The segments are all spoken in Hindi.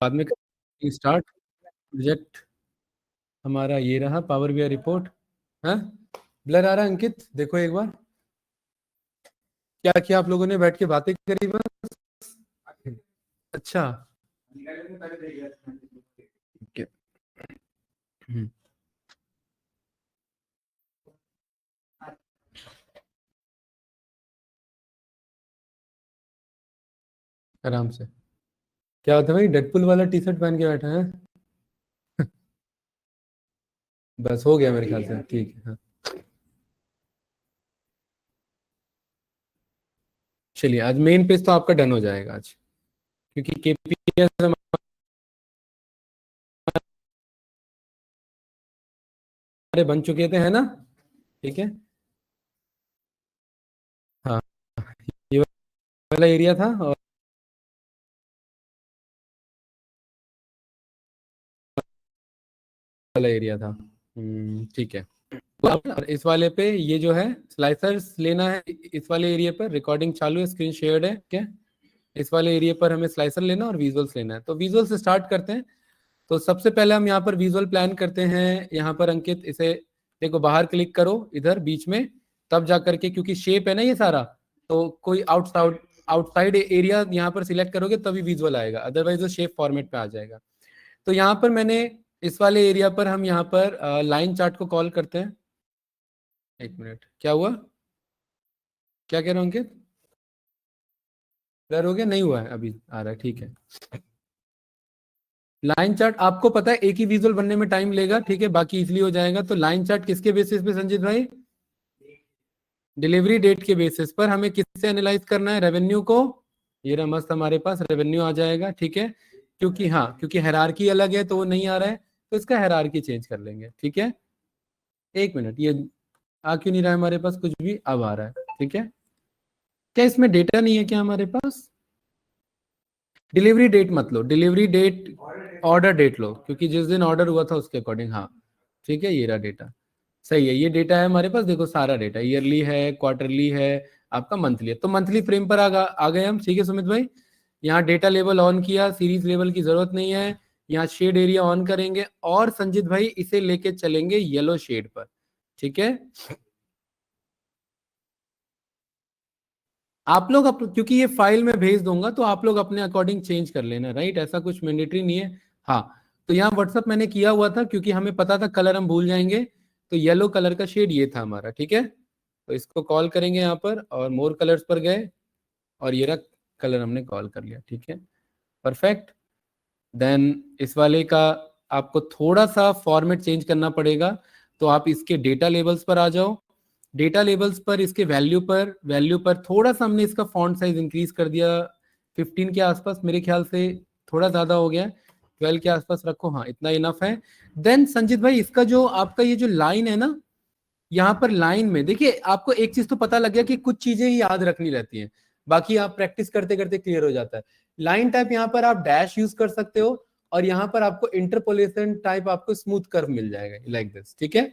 बाद में स्टार्ट प्रोजेक्ट। हमारा ये रहा पावर बीआई रिपोर्ट। हाँ, ब्लर आ रहा है अंकित, देखो एक बार। क्या किया आप लोगों ने, बैठ के बातें करी बस? अच्छा, ठीक है। आराम से। क्या होता है भाई, डेडपुल वाला टी शर्ट पहन के बैठा है? बस हो गया मेरे ख्याल से, ठीक है। हाँ, चलिए आज मेन पेज तो आपका डन हो जाएगा आज, क्योंकि केपीएस हमारे बन चुके थे, है ना? ठीक है। हाँ, ये वाला एरिया था और वाला एरिया था। ठीक है। तो अब इस वाले पे ये जो है स्लाइसर्स लेना है, इस वाले एरिया पर रिकॉर्डिंग चालू है, स्क्रीन शेयर्ड है, ठीक है। इस वाले एरिया पर हमें स्लाइसर लेना और विजुअल्स लेना है, तो विजुअल से स्टार्ट करते हैं। तो सबसे पहले हम यहाँ पर विजुअल प्लान करते हैं। यहाँ पर अंकित इसे देखो, बाहर क्लिक करो इधर बीच में, तब जा करके, क्योंकि शेप है ना ये सारा, तो कोई आउटसाइड आउटसाइड एरिया यहाँ पर सिलेक्ट करोगे तभी विजुअल आएगा, अदरवाइज वो शेप फॉर्मेट पे आ जाएगा। तो यहाँ पर मैंने इस वाले एरिया पर हम यहाँ पर लाइन चार्ट को कॉल करते हैं। एक मिनट, क्या हुआ? क्या कह रहे हो अंकित? क्लियर हो गया? नहीं हुआ है अभी, आ रहा है, ठीक है। लाइन चार्ट आपको पता है एक ही विजुअल बनने में टाइम लेगा, ठीक है, बाकी इजीली हो जाएगा। तो लाइन चार्ट किसके बेसिस पे संजीत भाई? डिलीवरी डेट के बेसिस पर। हमें किससे एनालाइज करना है? रेवेन्यू को। ये रहा मस्त, हमारे पास रेवेन्यू आ जाएगा, ठीक है। क्योंकि हाँ, क्योंकि हायरार्की अलग है तो वो नहीं आ रहा है, तो इसका हायरार्की चेंज कर लेंगे, ठीक है। एक मिनट, ये आ क्यों नहीं रहा है हमारे पास कुछ भी? अब आ रहा है, ठीक है। क्या इसमें डेटा नहीं है क्या हमारे पास? डिलीवरी डेट मत लो, डिलीवरी डेट ऑर्डर डेट लो, क्योंकि जिस दिन ऑर्डर हुआ था उसके अकॉर्डिंग। हाँ, ठीक है, ये रहा डेटा। सही है, ये डेटा है हमारे पास, देखो सारा डेटा, ईयरली है, क्वार्टरली है, आपका मंथली है। तो मंथली फ्रेम पर आ गए हम, ठीक है सुमित भाई। यहाँ डेटा लेवल ऑन किया, सीरीज लेवल की जरूरत नहीं है। यहाँ शेड एरिया ऑन करेंगे और संजीत भाई इसे लेके चलेंगे येलो शेड पर, ठीक है। आप लोग क्योंकि ये फाइल में भेज दूंगा तो आप लोग अपने अकॉर्डिंग चेंज कर लेना, राइट? ऐसा कुछ मैंडेटरी नहीं है। हाँ, तो यहाँ व्हाट्सअप मैंने किया हुआ था, क्योंकि हमें पता था कलर हम भूल जाएंगे। तो येलो कलर का शेड ये था हमारा, ठीक है। तो इसको कॉल करेंगे यहाँ पर और मोर कलर्स पर गए और ये रहा कलर हमने कॉल कर लिया, ठीक है। परफेक्ट। देन इस वाले का आपको थोड़ा सा फॉर्मेट चेंज करना पड़ेगा। तो आप इसके डेटा लेवल्स पर आ जाओ। डेटा लेवल्स पर इसके वैल्यू पर थोड़ा सा हमने इसका फॉन्ट साइज इंक्रीज कर दिया 15 के आसपास, मेरे ख्याल से थोड़ा ज्यादा हो गया, 12 के आसपास रखो, हाँ इतना इनफ है। देन संजीत भाई इसका जो आपका ये जो लाइन है ना, यहाँ पर लाइन में देखिए, आपको एक चीज तो पता लग गया कि कुछ चीजें ही याद रखनी रहती हैं, बाकी आप प्रैक्टिस करते करते क्लियर हो जाता है। लाइन टाइप यहाँ पर आप डैश यूज कर सकते हो, और यहाँ पर आपको इंटरपोलेशन टाइप आपको स्मूथ कर्व मिल जाएगा लाइक दिस, ठीक है।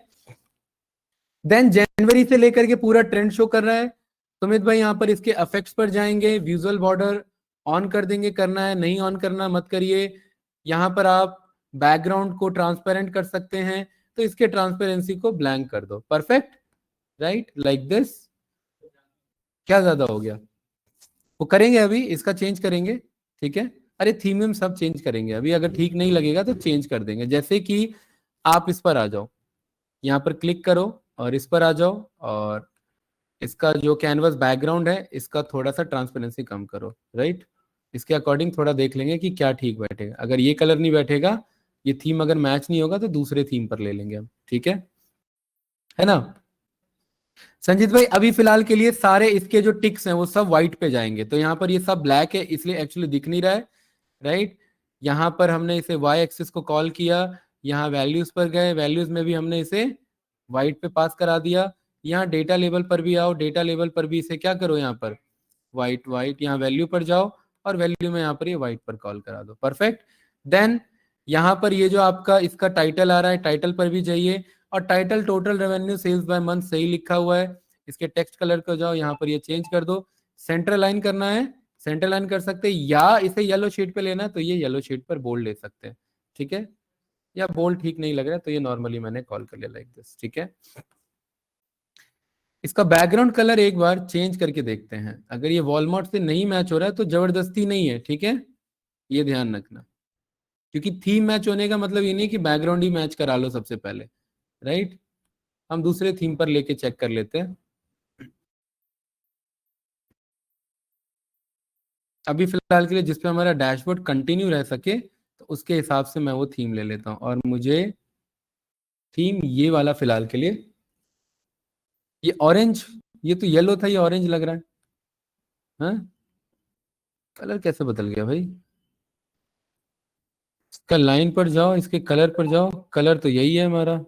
देन जनवरी से लेकर के पूरा ट्रेंड शो कर रहा है। सुमित भाई यहाँ पर इसके इफेक्ट्स पर जाएंगे, विजुअल बॉर्डर ऑन कर देंगे, करना है नहीं ऑन करना मत करिए। यहाँ पर आप बैकग्राउंड को ट्रांसपेरेंट कर सकते हैं, तो इसके ट्रांसपेरेंसी को ब्लैंक कर दो, परफेक्ट, राइट, लाइक दिस। क्या ज्यादा हो गया? वो करेंगे अभी, इसका चेंज करेंगे, ठीक है। अरे थीम में सब चेंज करेंगे अभी, अगर ठीक नहीं लगेगा तो चेंज कर देंगे। जैसे कि आप इस पर आ जाओ, यहाँ पर क्लिक करो और इस पर आ जाओ, और इसका जो कैनवस बैकग्राउंड है इसका थोड़ा सा ट्रांसपेरेंसी कम करो, राइट। इसके अकॉर्डिंग थोड़ा देख लेंगे कि क्या ठीक बैठेगा। अगर ये कलर नहीं बैठेगा, ये थीम अगर मैच नहीं होगा तो दूसरे थीम पर ले लेंगे हम, ठीक है ना। संजीत भाई अभी फिलहाल के लिए सारे इसके जो टिक्स हैं वो सब व्हाइट पे जाएंगे, तो यहाँ पर ये सब ब्लैक है इसलिए एक्चुअली दिख नहीं रहा है, राइट। यहाँ पर हमने इसे वाई एक्सिस को कॉल किया, यहाँ वैल्यूज पर गए, वैल्यूज में भी हमने इसे व्हाइट पे पास करा दिया। यहाँ डेटा लेवल पर भी आओ, डेटा लेवल पर भी इसे क्या करो, यहाँ पर व्हाइट व्हाइट, यहाँ वैल्यू पर जाओ और वैल्यू में यहाँ पर ये व्हाइट पर कॉल करा दो, परफेक्ट। देन यहाँ पर ये जो आपका इसका टाइटल आ रहा है, टाइटल पर भी जाइए, और title total revenue sales by month सही लिखा हुआ है। इसके टेक्स्ट कलर को जाओ, यहाँ पर ये चेंज कर दो, सेंटर लाइन करना है, सेंटर लाइन कर सकते हैं, या इसे येलो शीट पे लेना है तो ये येलो शीट पर बोल्ड ले सकते हैं, ठीक है। या बोल्ड ठीक नहीं लग रहा है तो ये नॉर्मली मैंने कॉल कर लिया लाइक दिस, ठीक है। इसका बैकग्राउंड कलर एक बार चेंज करके देखते हैं, अगर ये वॉलमार्ट से नहीं मैच हो रहा है तो जबरदस्ती नहीं है, ठीक है, ये ध्यान रखना। क्योंकि थीम मैच होने का मतलब ये नहीं कि बैकग्राउंड ही मैच करा लो सबसे पहले, राइट। हम दूसरे थीम पर लेके चेक कर लेते हैं। अभी फिलहाल के लिए जिसपे हमारा डैशबोर्ड कंटिन्यू रह सके तो उसके हिसाब से मैं वो थीम ले लेता हूँ, और मुझे थीम ये वाला फिलहाल के लिए, ये ऑरेंज, ये तो येलो था, ये ऑरेंज लग रहा है। हाँ, कलर कैसे बदल गया भाई? इसका लाइन पर जाओ, इसके कलर पर जाओ, कलर तो यही है हमारा।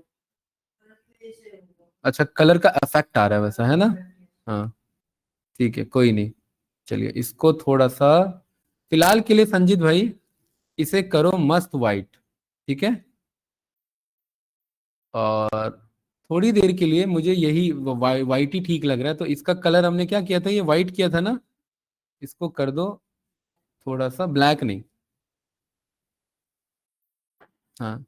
अच्छा, कलर का इफेक्ट आ रहा है वैसा, है ना? हाँ, ठीक है, कोई नहीं। चलिए इसको थोड़ा सा फिलहाल के लिए संजीत भाई इसे करो मस्त वाइट, ठीक है। और थोड़ी देर के लिए मुझे यही वाइट ही ठीक लग रहा है, तो इसका कलर हमने क्या किया था, ये वाइट किया था ना, इसको कर दो थोड़ा सा ब्लैक, नहीं। हाँ,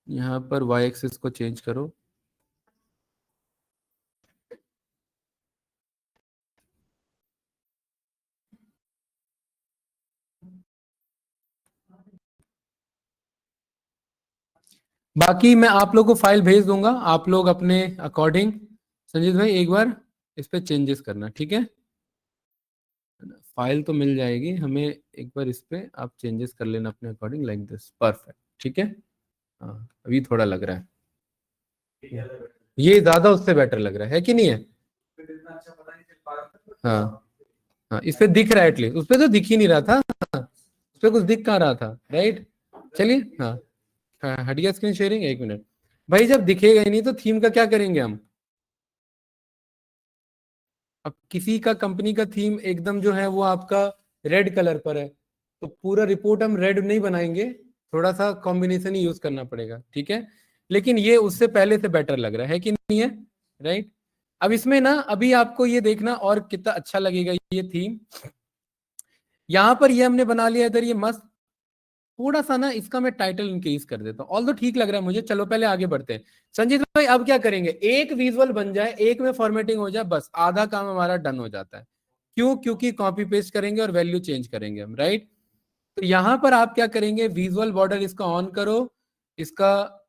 यहाँ पर वाई एक्सिस को चेंज करो। बाकी मैं आप लोग को फाइल भेज दूंगा, आप लोग अपने अकॉर्डिंग, संजीत भाई एक बार इस पे चेंजेस करना, ठीक है। फाइल तो मिल जाएगी हमें, एक बार इस पे आप चेंजेस कर लेना अपने अकॉर्डिंग लाइक दिस, परफेक्ट, ठीक है। हाँ, अभी थोड़ा लग रहा है, ये ज्यादा उससे बेटर लग रहा है कि नहीं है? हाँ, हाँ, इस पे दिख रहा है एटलीस्ट, उस पे तो दिख ही नहीं रहा था, उस पे कुछ दिख कहाँ रहा था, राइट। चलिए, हाँ, हाँ, हट गया स्क्रीन शेयरिंग, एक मिनट। भाई जब दिखेगा ही नहीं तो थीम का क्या करेंगे हम? अब किसी का कंपनी का थीम एकदम जो है वो आपका रेड कलर पर है, तो पूरा रिपोर्ट हम रेड नहीं बनाएंगे, थोड़ा सा कॉम्बिनेशन ही यूज करना पड़ेगा, ठीक है। लेकिन ये उससे पहले से बेटर लग रहा है कि नहीं है, राइट। अब इसमें ना अभी आपको ये देखना और कितना अच्छा लगेगा ये थीम। यहां पर ये हमने बना लिया इधर, ये मस्त। थोड़ा सा ना इसका मैं टाइटल इंक्रीज कर देता हूँ, ऑल तो ठीक लग रहा है मुझे। चलो पहले आगे बढ़ते हैं। संजीत भाई अब क्या करेंगे, एक विजुअल बन जाए, एक में फॉर्मेटिंग हो जाए, बस आधा काम हमारा डन हो जाता है। क्यों? क्योंकि कॉपी पेस्ट करेंगे और वैल्यू चेंज करेंगे हम, राइट। तो यहां पर आप क्या करेंगे, विजुअल बॉर्डर इसका ऑन करो, इसका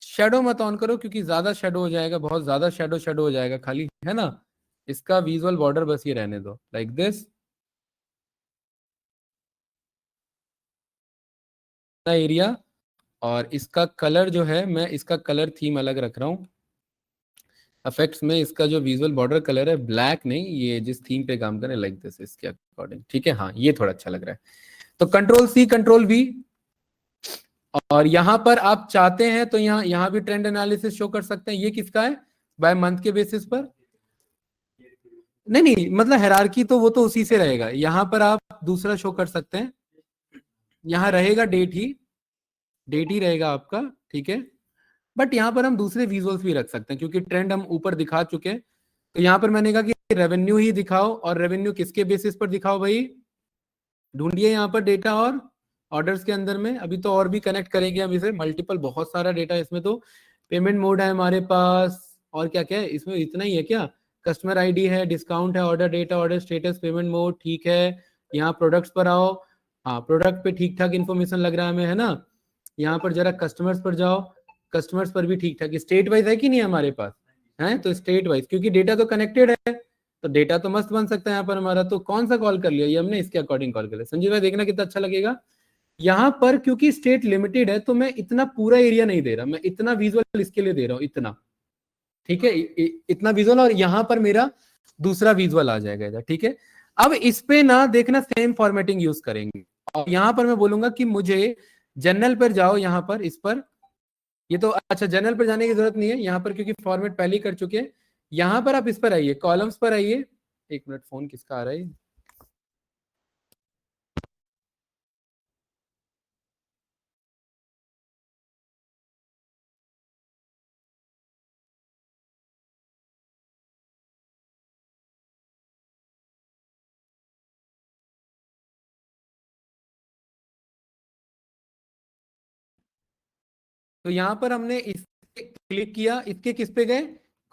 शेडो मत ऑन करो क्योंकि ज्यादा शेडो हो जाएगा, बहुत ज्यादा शेडो शेडो हो जाएगा खाली, है ना। इसका विजुअल बॉर्डर बस ये रहने दो लाइक दिस एरिया। और इसका कलर जो है, मैं इसका कलर थीम अलग रख रहा हूँ। इफेक्ट्स में इसका जो विजुअल बॉर्डर कलर है ब्लैक नहीं, ये जिस थीम पे काम करें लाइक दिस, इसके अकॉर्डिंग, ठीक है। हाँ, ये थोड़ा अच्छा लग रहा है। तो कंट्रोल सी कंट्रोल वी, और यहां पर आप चाहते हैं तो यहाँ यहाँ भी ट्रेंड एनालिसिस शो कर सकते हैं। ये किसका है? बाय मंथ के बेसिस पर। नहीं नहीं, मतलब हायरार्की तो वो तो उसी से रहेगा, यहाँ पर आप दूसरा शो कर सकते हैं। यहाँ रहेगा डेट ही रहेगा आपका, ठीक है। बट यहाँ पर हम दूसरे विजुअल्स भी रख सकते हैं क्योंकि ट्रेंड हम ऊपर दिखा चुके हैं। तो यहाँ पर मैंने कहा कि रेवेन्यू ही दिखाओ, और रेवेन्यू किसके बेसिस पर दिखाओ भाई? ढूंढिए यहाँ पर डेटा, और ऑर्डर्स के अंदर में अभी तो और भी कनेक्ट करेंगे हम इसे, मल्टीपल बहुत सारा डेटा इसमें। तो पेमेंट मोड है हमारे पास, और क्या क्या है इसमें, इतना ही है क्या? कस्टमर आईडी है, डिस्काउंट है, order data, order status, payment mode, ठीक है। यहाँ प्रोडक्ट्स पर आओ। हाँ, प्रोडक्ट पे ठीक ठाक इन्फॉर्मेशन लग रहा है हमें, है ना। यहाँ पर जरा कस्टमर्स पर जाओ, कस्टमर्स पर भी ठीक ठाक स्टेट वाइज है कि नहीं हमारे पास? है तो स्टेट वाइज, क्योंकि डेटा तो कनेक्टेड है, तो डेटा तो मस्त बन सकता है यहाँ पर हमारा। तो कौन सा कॉल कर लिया, ये हमने इसके अकॉर्डिंग कॉल कर लिया। संजीव भाई देखना कितना अच्छा लगेगा। यहाँ पर क्योंकि स्टेट लिमिटेड है तो मैं इतना पूरा एरिया नहीं दे रहा, मैं इतना विजुअल इसके लिए दे रहा हूँ, इतना, ठीक है। इतना विजुअल, और यहाँ पर मेरा दूसरा विजुअल आ जाएगा इधर, ठीक है। अब इस पे ना देखना सेम फॉर्मेटिंग यूज करेंगे, और यहाँ पर मैं बोलूंगा कि मुझे जनरल पर जाओ, यहाँ पर इस पर, ये तो अच्छा, जनरल पर जाने की जरूरत नहीं है यहाँ पर क्योंकि फॉर्मेट पहले ही कर चुके हैं। यहाँ पर आप इस पर आइए, कॉलम्स पर आइए। एक मिनट, फोन किसका आ रहा है? तो यहाँ पर हमने इस क्लिक किया, इसके किस पे गए,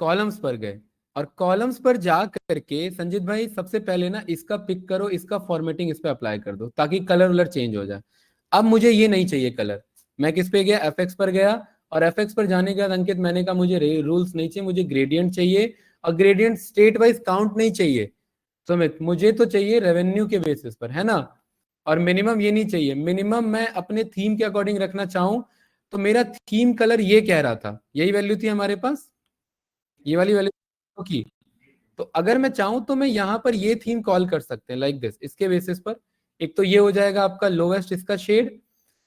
कॉलम्स पर गए, और कॉलम्स पर जा करके संजीत भाई सबसे पहले ना इसका पिक करो, इसका फॉर्मेटिंग इस पे अप्लाई कर दो ताकि कलर वलर चेंज हो जाए। अब मुझे ये नहीं चाहिए कलर, मैं किस पे गया, एफएक्स पर गया, और एफएक्स पर जाने के बाद अंकित मैंने कहा मुझे रूल्स नहीं चाहिए, मुझे ग्रेडियंट चाहिए, और ग्रेडियंट स्टेट वाइज काउंट नहीं चाहिए सुमित, मुझे तो चाहिए रेवेन्यू के बेसिस पर, है ना। और मिनिमम ये नहीं चाहिए, मिनिमम मैं अपने थीम के अकॉर्डिंग रखना चाहूं तो मेरा थीम कलर ये कह रहा था, यही वैल्यू थी हमारे पास, ये वाली वैल्यू की। तो अगर मैं चाहूं तो मैं यहाँ पर ये थीम कॉल कर सकते हैं लाइक दिस, इसके बेसिस पर। एक तो ये हो जाएगा आपका लोवेस्ट इसका शेड,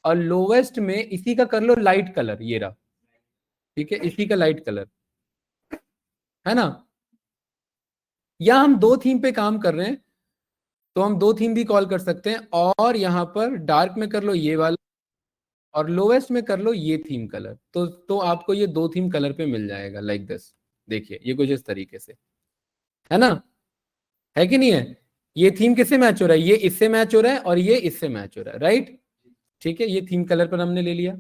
और लोवेस्ट में इसी का कर लो लाइट कलर, ये रहा, ठीक है, इसी का लाइट कलर, है ना। या हम दो थीम पे काम कर रहे हैं तो हम दो थीम भी कॉल कर सकते हैं, और यहाँ पर डार्क में कर लो ये वाला, और लोवेस्ट में कर लो ये थीम कलर, तो आपको ये दो थीम कलर पे मिल जाएगा लाइक दिस। देखिए ये कुछ इस तरीके से, है ना, है कि नहीं है। ये थीम किससे मैच हो रहा है, ये इससे मैच हो रहा है और ये इससे मैच हो रहा है, राइट। ठीक है, ये थीम कलर पर हमने ले लिया,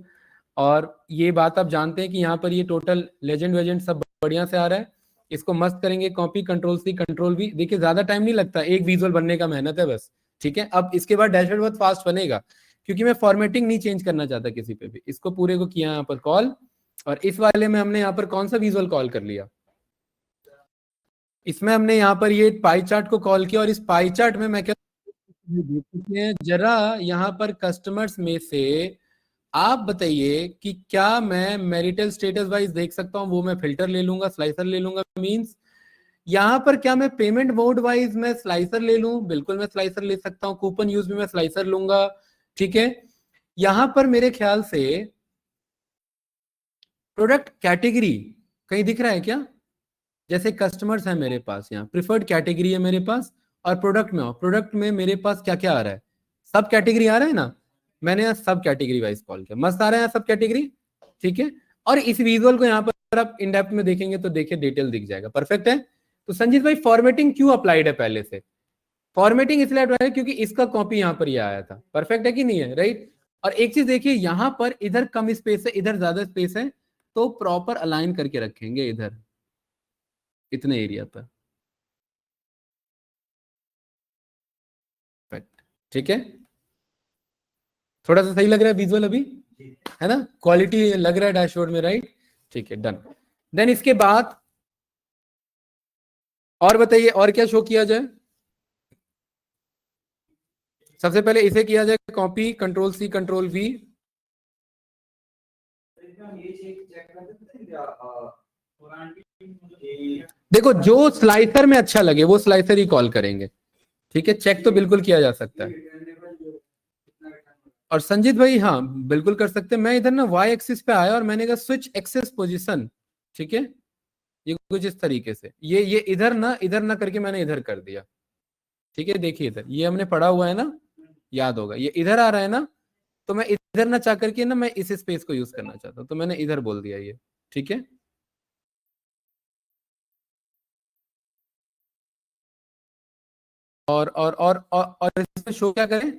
और ये बात आप जानते हैं कि यहाँ पर ये टोटल लेजेंड वेजेंड सब बढ़िया से आ रहा है। इसको मस्त करेंगे, copy control C control V, देखिए ज्यादा टाइम नहीं लगता, एक विजुअल बनने का मेहनत है बस। ठीक है, अब इसके बाद डैशबोर्ड बहुत फास्ट बनेगा, क्योंकि मैं फॉर्मेटिंग नहीं चेंज करना चाहता किसी पे भी। इसको पूरे को किया यहाँ पर कॉल, और इस वाले में हमने यहाँ पर कौन सा विजुअल कॉल कर लिया, इसमें हमने यहाँ पर ये पाई चार्ट को कॉल किया, और इस पाई चार्ट में मैं क्या देख सकते हैं जरा, यहाँ पर कस्टमर्स में से आप बताइए कि क्या मैं मैरिटल स्टेटस वाइज देख सकता हूँ, वो मैं फिल्टर ले लूंगा, स्लाइसर ले लूंगा, मींस यहाँ पर क्या मैं पेमेंट मोड वाइज मैं स्लाइसर ले लूं, बिल्कुल मैं स्लाइसर ले सकता हूँ, कूपन यूज में मैं स्लाइसर लूंगा। ठीक है, यहां पर मेरे ख्याल से प्रोडक्ट कैटेगरी कहीं दिख रहा है क्या, जैसे कस्टमर्स है मेरे पास, यहाँ प्रिफर्ड कैटेगरी है मेरे पास, और प्रोडक्ट में, प्रोडक्ट में मेरे पास क्या क्या आ रहा है, सब कैटेगरी आ रहा है ना, मैंने यहाँ सब कैटेगरी वाइज कॉल किया, मस्त आ रहा है यहाँ सब कैटेगरी। ठीक है, और इस विजुअल को यहाँ पर आप इन डेप्थ में देखेंगे तो देखिए डिटेल दिख जाएगा, परफेक्ट है। तो संजीत भाई फॉर्मेटिंग क्यों अप्लाइड है पहले से, फॉर्मेटिंग इसलिए अप्लाइड है क्योंकि इसका कॉपी यहाँ पर ये आया था, परफेक्ट है कि नहीं है, राइट। और एक चीज देखिए, यहाँ पर इधर कम स्पेस है, इधर ज्यादा स्पेस है, तो प्रॉपर अलाइन करके रखेंगे इधर इतने एरिया पर, perfect, ठीक है। थोड़ा सा सही लग रहा है विजुअल अभी, है ना, क्वालिटी लग रहा है डैशबोर्ड में, राइट। ठीक है, डन। देन इसके बाद और बताइए और क्या शो किया जाए, सबसे पहले इसे किया जाए copy control C control V. देखो जो स्लाइसर में अच्छा लगे वो स्लाइसर ही कॉल करेंगे, ठीक है, चेक तो बिल्कुल किया जा सकता है। और संजीत भाई हाँ बिल्कुल कर सकते हैं, मैं इधर ना वाई एक्सिस पे आया और मैंने कहा स्विच एक्सिस पोजीशन, ठीक है, ये कुछ इस तरीके से, ये इधर ना करके मैंने इधर कर दिया। ठीक है, देखिए इधर ये हमने पढ़ा हुआ है ना, याद होगा, ये इधर आ रहा है ना, तो मैं इधर ना चाह करके ना मैं इस स्पेस को यूज करना चाहता हूँ, तो मैंने इधर बोल दिया ये। ठीक है, और इसमें शो क्या करें,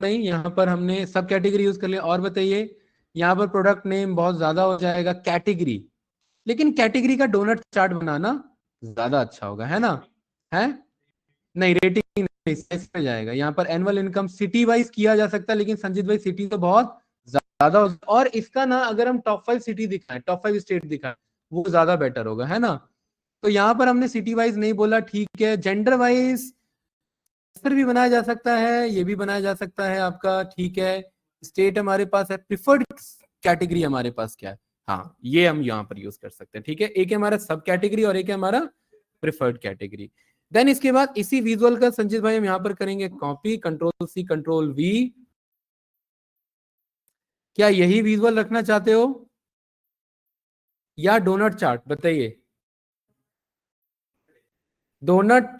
नहीं यहाँ पर हमने सब कैटेगरी यूज कर लिया, और बताइए यहाँ पर प्रोडक्ट नेम बहुत ज्यादा हो जाएगा, कैटेगरी, लेकिन कैटेगरी का डोनट चार्ट बनाना ज्यादा अच्छा होगा, है ना, है, नहीं रेटिंग नहीं, साइज पे जाएगा, यहाँ पर एनुअल इनकम सिटी वाइज किया जा सकता है, लेकिन संजीत भाई सिटी तो बहुत ज्यादा और इसका ना अगर हम टॉप 5 सिटी दिखाएं, टॉप 5 स्टेट दिखाएं, वो ज्यादा बेटर होगा, है ना। तो यहाँ पर हमने सिटी वाइज नहीं बोला, ठीक है, जेंडर वाइज भी बनाया जा सकता है, ये भी बनाया जा सकता है आपका, ठीक है। स्टेट हमारे पास है, प्रिफर्ड कैटेगरी हमारे पास क्या है, हाँ ये हम यहाँ पर यूज कर सकते हैं, ठीक है, एक है हमारा सब कैटेगरी और एक है हमारा प्रिफर्ड कैटेगरी। देन इसके बाद इसी विजुअल का संजीत भाई हम यहाँ पर करेंगे copy control C control V. क्या यही विजुअल रखना चाहते हो या डोनट चार्ट, बताइए, डोनट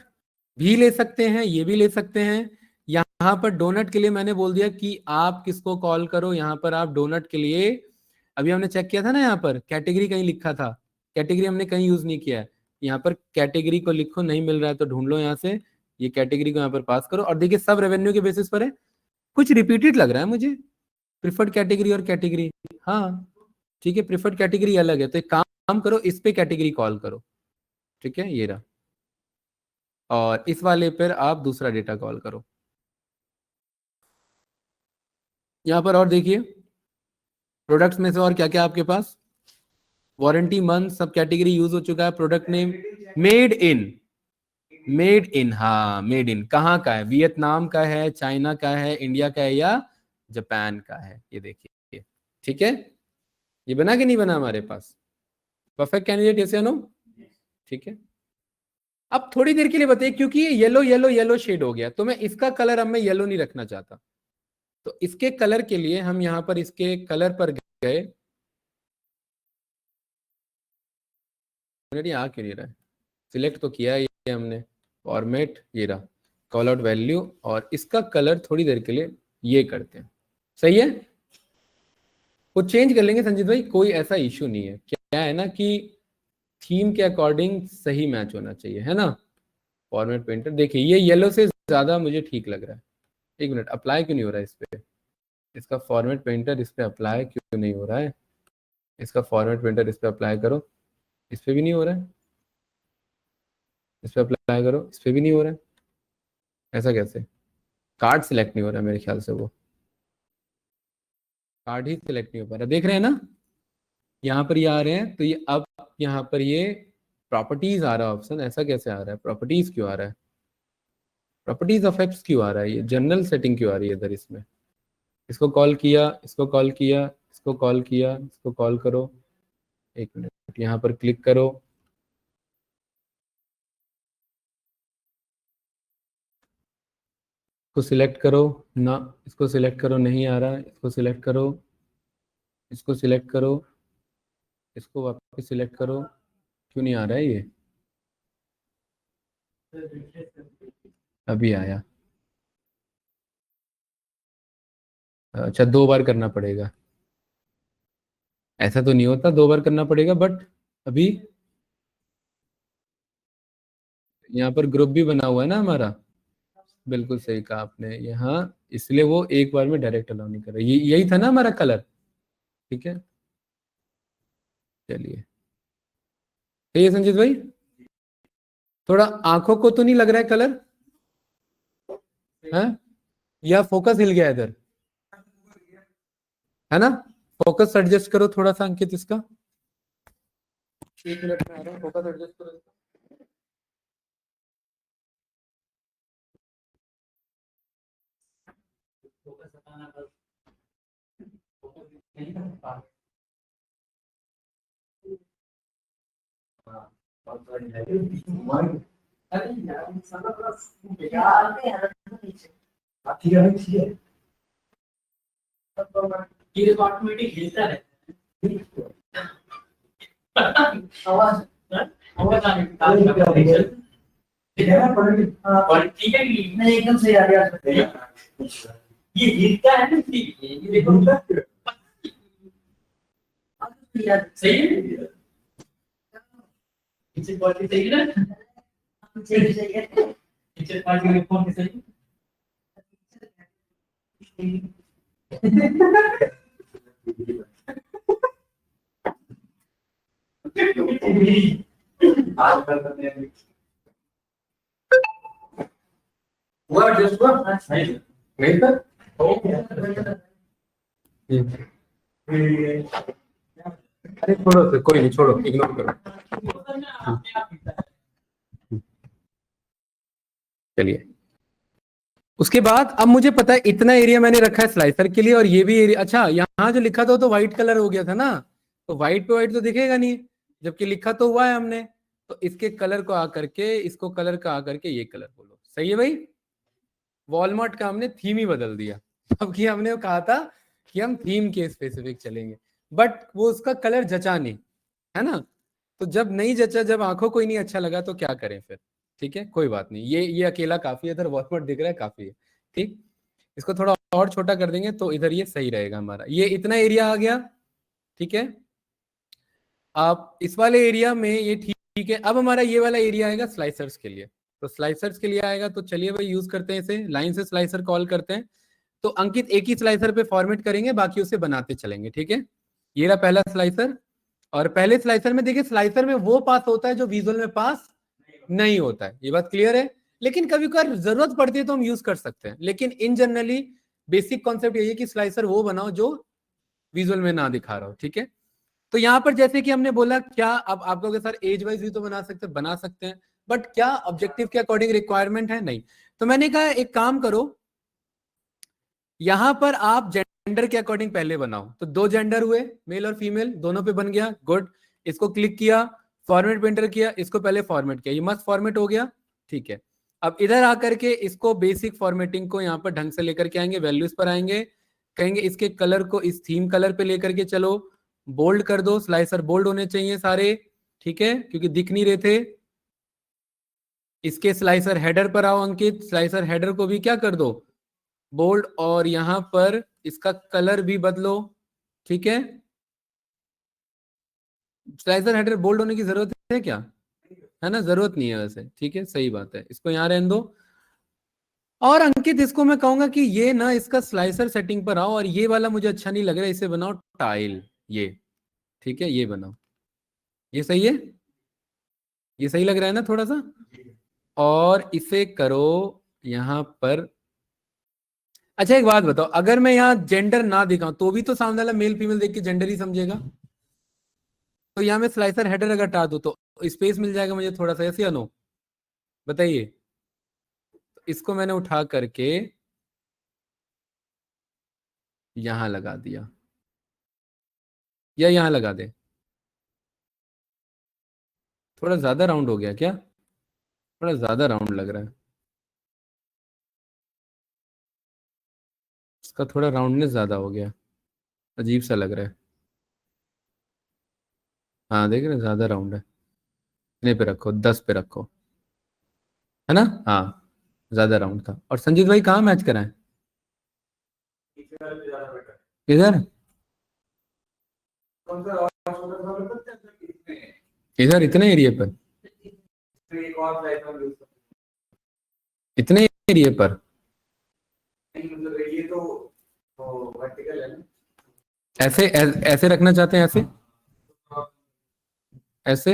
भी ले सकते हैं, ये भी ले सकते हैं। यहाँ पर डोनट के लिए मैंने बोल दिया कि आप किसको कॉल करो, यहाँ पर आप डोनट के लिए, अभी हमने चेक किया था ना, यहाँ पर कैटेगरी कहीं लिखा था, कैटेगरी हमने कहीं यूज नहीं किया है, यहाँ पर कैटेगरी को लिखो, नहीं मिल रहा है तो ढूंढ लो यहाँ से, ये कैटेगरी को यहाँ पर पास करो, और देखिए सब रेवेन्यू के बेसिस पर है, कुछ रिपीटेड लग रहा है मुझे, प्रिफर्ड कैटेगरी और कैटेगरी, हाँ ठीक है, प्रिफर्ड कैटेगरी अलग है, तो एक काम करो, इस पे कैटेगरी कॉल करो, ठीक है, ये रहा, और इस वाले पर आप दूसरा डेटा कॉल करो। यहाँ पर और देखिए प्रोडक्ट्स में से और क्या क्या आपके पास, वारंटी मंथ सब कैटेगरी यूज हो चुका है, product name made in, made in, हाँ मेड इन कहाँ का है, वियतनाम का है, चाइना का है, इंडिया का है, या जापान का है, ये देखिए, ठीक है, ये बना कि नहीं बना हमारे पास, परफेक्ट कैंडिडेट, यस या नो, ठीक है। अब थोड़ी देर के लिए बताइए, क्योंकि ये येलो येलो येलो शेड हो गया, तो मैं इसका कलर अब मैं येलो नहीं रखना चाहता, तो इसके कलर के लिए हम यहां पर इसके कलर पर गए, आ क्यों नहीं रहा है, सिलेक्ट तो किया है ये हमने, फॉर्मेट, ये रहा, कॉल आउट वैल्यू, और इसका कलर थोड़ी देर के लिए ये करते हैं, सही है, वो चेंज कर लेंगे संजीत भाई, कोई ऐसा इश्यू नहीं है, क्या है ना कि थीम के अकॉर्डिंग सही मैच होना चाहिए, है ना। फॉर्मेट पेंटर देखिए, ये येलो से ज्यादा मुझे ठीक लग रहा है, एक मिनट, अप्लाई क्यों नहीं हो रहा है इस पे, इसका फॉर्मेट पेंटर इस पे अप्लाई क्यों नहीं हो रहा है, इसका फॉर्मेट पेंटर इस पे अप्लाई करो, इस पे भी नहीं हो रहा है, इस पे अप्लाई करो, इस पे भी नहीं हो रहा है, ऐसा कैसे, कार्ड सिलेक्ट नहीं हो रहा है मेरे ख्याल से, वो कार्ड ही सिलेक्ट नहीं हो पा रहा, देख रहे हैं ना, यहाँ पर ये आ रहे हैं, तो ये अब यहाँ पर ये प्रॉपर्टीज आ रहा है ऑप्शन, ऐसा कैसे आ रहा है, प्रॉपर्टीज क्यों आ रहा है, प्रॉपर्टीज ऑफ एप्स क्यों आ रहा है, ये जनरल सेटिंग क्यों आ रही है इधर इसमें, इसको कॉल किया, इसको कॉल किया, इसको कॉल किया, इसको कॉल करो, एक मिनट यहाँ पर क्लिक करो, इसको सिलेक्ट करो ना, इसको सिलेक्ट करो, नहीं आ रहा, इसको सिलेक्ट करो, इसको सिलेक्ट करो, इसको वापस सिलेक्ट करो, क्यों नहीं आ रहा है ये, अभी आया, अच्छा 2 बार करना पड़ेगा, ऐसा तो नहीं होता, 2 बार करना पड़ेगा, बट अभी यहाँ पर ग्रुप भी बना हुआ है ना हमारा, बिल्कुल सही कहा आपने, यहाँ इसलिए वो एक बार में डायरेक्ट अलाउ नहीं कर रहा, ये यही था ना हमारा कलर, ठीक है, चलिए, सही है संजीत भाई, थोड़ा आंखों को तो नहीं लग रहा है कलर, है या फोकस हिल गया इधर, है ना, फोकस एडजस्ट करो थोड़ा सा अंकित इसका, 1 मिनट में आ रहा है, फोकस एडजस्ट करो इसका। ऑटोमेटिक हिलता है, आवाज ठीक है, नहीं एकदम सही आ गया, ये हिलता है ना, ये सही है, पिक्चर क्वालिटी सही है ना, सही है, पिक्चर क्वालिटी फोन सही है, हुआ जस्ट हुआ नहीं था, अरे छोड़ो, तो कोई नहीं, छोड़ो, इग्नोर करो, चलिए, उसके बाद अब मुझे पता है इतना एरिया मैंने रखा है स्लाइसर के लिए, और ये भी एरिया, अच्छा यहाँ जो लिखा था तो व्हाइट कलर हो गया था ना, तो व्हाइट पे व्हाइट तो दिखेगा नहीं, जबकि लिखा तो हुआ है हमने, तो इसके कलर को आकर के, इसको कलर का आकर के ये कलर बोलो, सही है भाई, वॉलमार्ट का हमने थीम ही बदल दिया, जबकि हमने कहा था कि हम थीम के स्पेसिफिक चलेंगे, बट वो उसका कलर जचा नहीं, है ना, तो जब नहीं जचा, जब आंखों को ही नहीं अच्छा लगा, तो क्या करें फिर, ठीक है, कोई बात नहीं, ये अकेला काफी है, इधर वॉलमार्ट दिख रहा है काफी है, ठीक, इसको थोड़ा और छोटा कर देंगे तो इधर ये सही रहेगा हमारा, ये इतना एरिया आ गया, ठीक है, आप इस वाले एरिया में ये ठीक है, अब हमारा ये वाला एरिया आएगा स्लाइसर्स के लिए, तो स्लाइसर्स के लिए आएगा, तो चलिए भाई यूज करते हैं इसे, लाइन से स्लाइसर कॉल करते हैं, तो अंकित एक ही स्लाइसर पे फॉर्मेट करेंगे, बाकी उसे बनाते चलेंगे, ठीक है। ये रहा पहला स्लाइसर, और पहले स्लाइसर में देखिए, स्लाइसर में वो पास होता है जो विजुअल में पास नहीं होता है, ये बात क्लियर है। लेकिन कभी कभार जरूरत पड़ती है तो हम यूज कर सकते हैं, लेकिन इन जनरली बेसिक कॉन्सेप्ट यही है कि स्लाइसर वो बनाओ जो विजुअल में ना दिखा रहा हो, ठीक है। तो यहाँ पर जैसे कि हमने बोला, क्या अब आप लोग सर एज वाइज भी तो बना सकते हैं, बट क्या ऑब्जेक्टिव के अकॉर्डिंग रिक्वायरमेंट है, नहीं। तो मैंने कहा एक काम करो, यहां पर आप जेंडर के अकॉर्डिंग पहले बनाओ। तो दो जेंडर हुए, मेल और फीमेल दोनों पे बन गया, गुड। इसको क्लिक किया, फॉर्मेट पेंटर किया, इसको पहले फॉर्मेट किया, ये मस्त फॉर्मेट हो गया, ठीक है। अब इधर आकर के इसको बेसिक फॉर्मेटिंग को यहाँ पर ढंग से लेकर के आएंगे, वैल्यूज पर आएंगे, कहेंगे इसके कलर को इस थीम कलर पे लेकर के चलो, बोल्ड कर दो, स्लाइसर बोल्ड होने चाहिए सारे, ठीक है, क्योंकि दिख नहीं रहे थे। इसके स्लाइसर हेडर पर आओ अंकित, स्लाइसर हेडर को भी क्या कर दो, बोल्ड, और यहां पर इसका कलर भी बदलो, ठीक है। स्लाइसर हेडर बोल्ड होने की जरूरत है क्या, है ना, जरूरत नहीं है वैसे, ठीक है, सही बात है, इसको यहां रहने दो। और अंकित इसको मैं कहूंगा कि ये ना इसका स्लाइसर सेटिंग पर आओ, और ये वाला मुझे अच्छा नहीं लग रहा है, इसे बनाओ टाइल, ये ठीक है, ये बनाओ, ये सही है, ये सही लग रहा है ना थोड़ा सा। और इसे करो यहां पर। अच्छा एक बात बताओ, अगर मैं यहाँ जेंडर ना दिखाऊं तो भी तो सामने वाला मेल फीमेल देख के जेंडर ही समझेगा। तो यहाँ मैं स्लाइसर हेडर अगर हटा दूं तो स्पेस मिल जाएगा मुझे थोड़ा सा, ऐसे या नो, बताइए। तो इसको मैंने उठा करके यहां लगा दिया, या यहां लगा दे, थोड़ा ज्यादा राउंड हो गया क्या, थोड़ा ज्यादा राउंड लग रहा है, इसका थोड़ा राउंडनेस ज्यादा हो गया, अजीब सा लग रहा है। हाँ देख रहे हैं, ज्यादा राउंड है, इतने पे रखो, 10 पे रखो, है ना, हाँ ज्यादा राउंड था। और संजीत भाई कहाँ मैच कराएं, इधर, इधर इतने एरिया पर, इतने एरिया पर, ऐसे रखना चाहते हैं, ऐसे, ऐसे,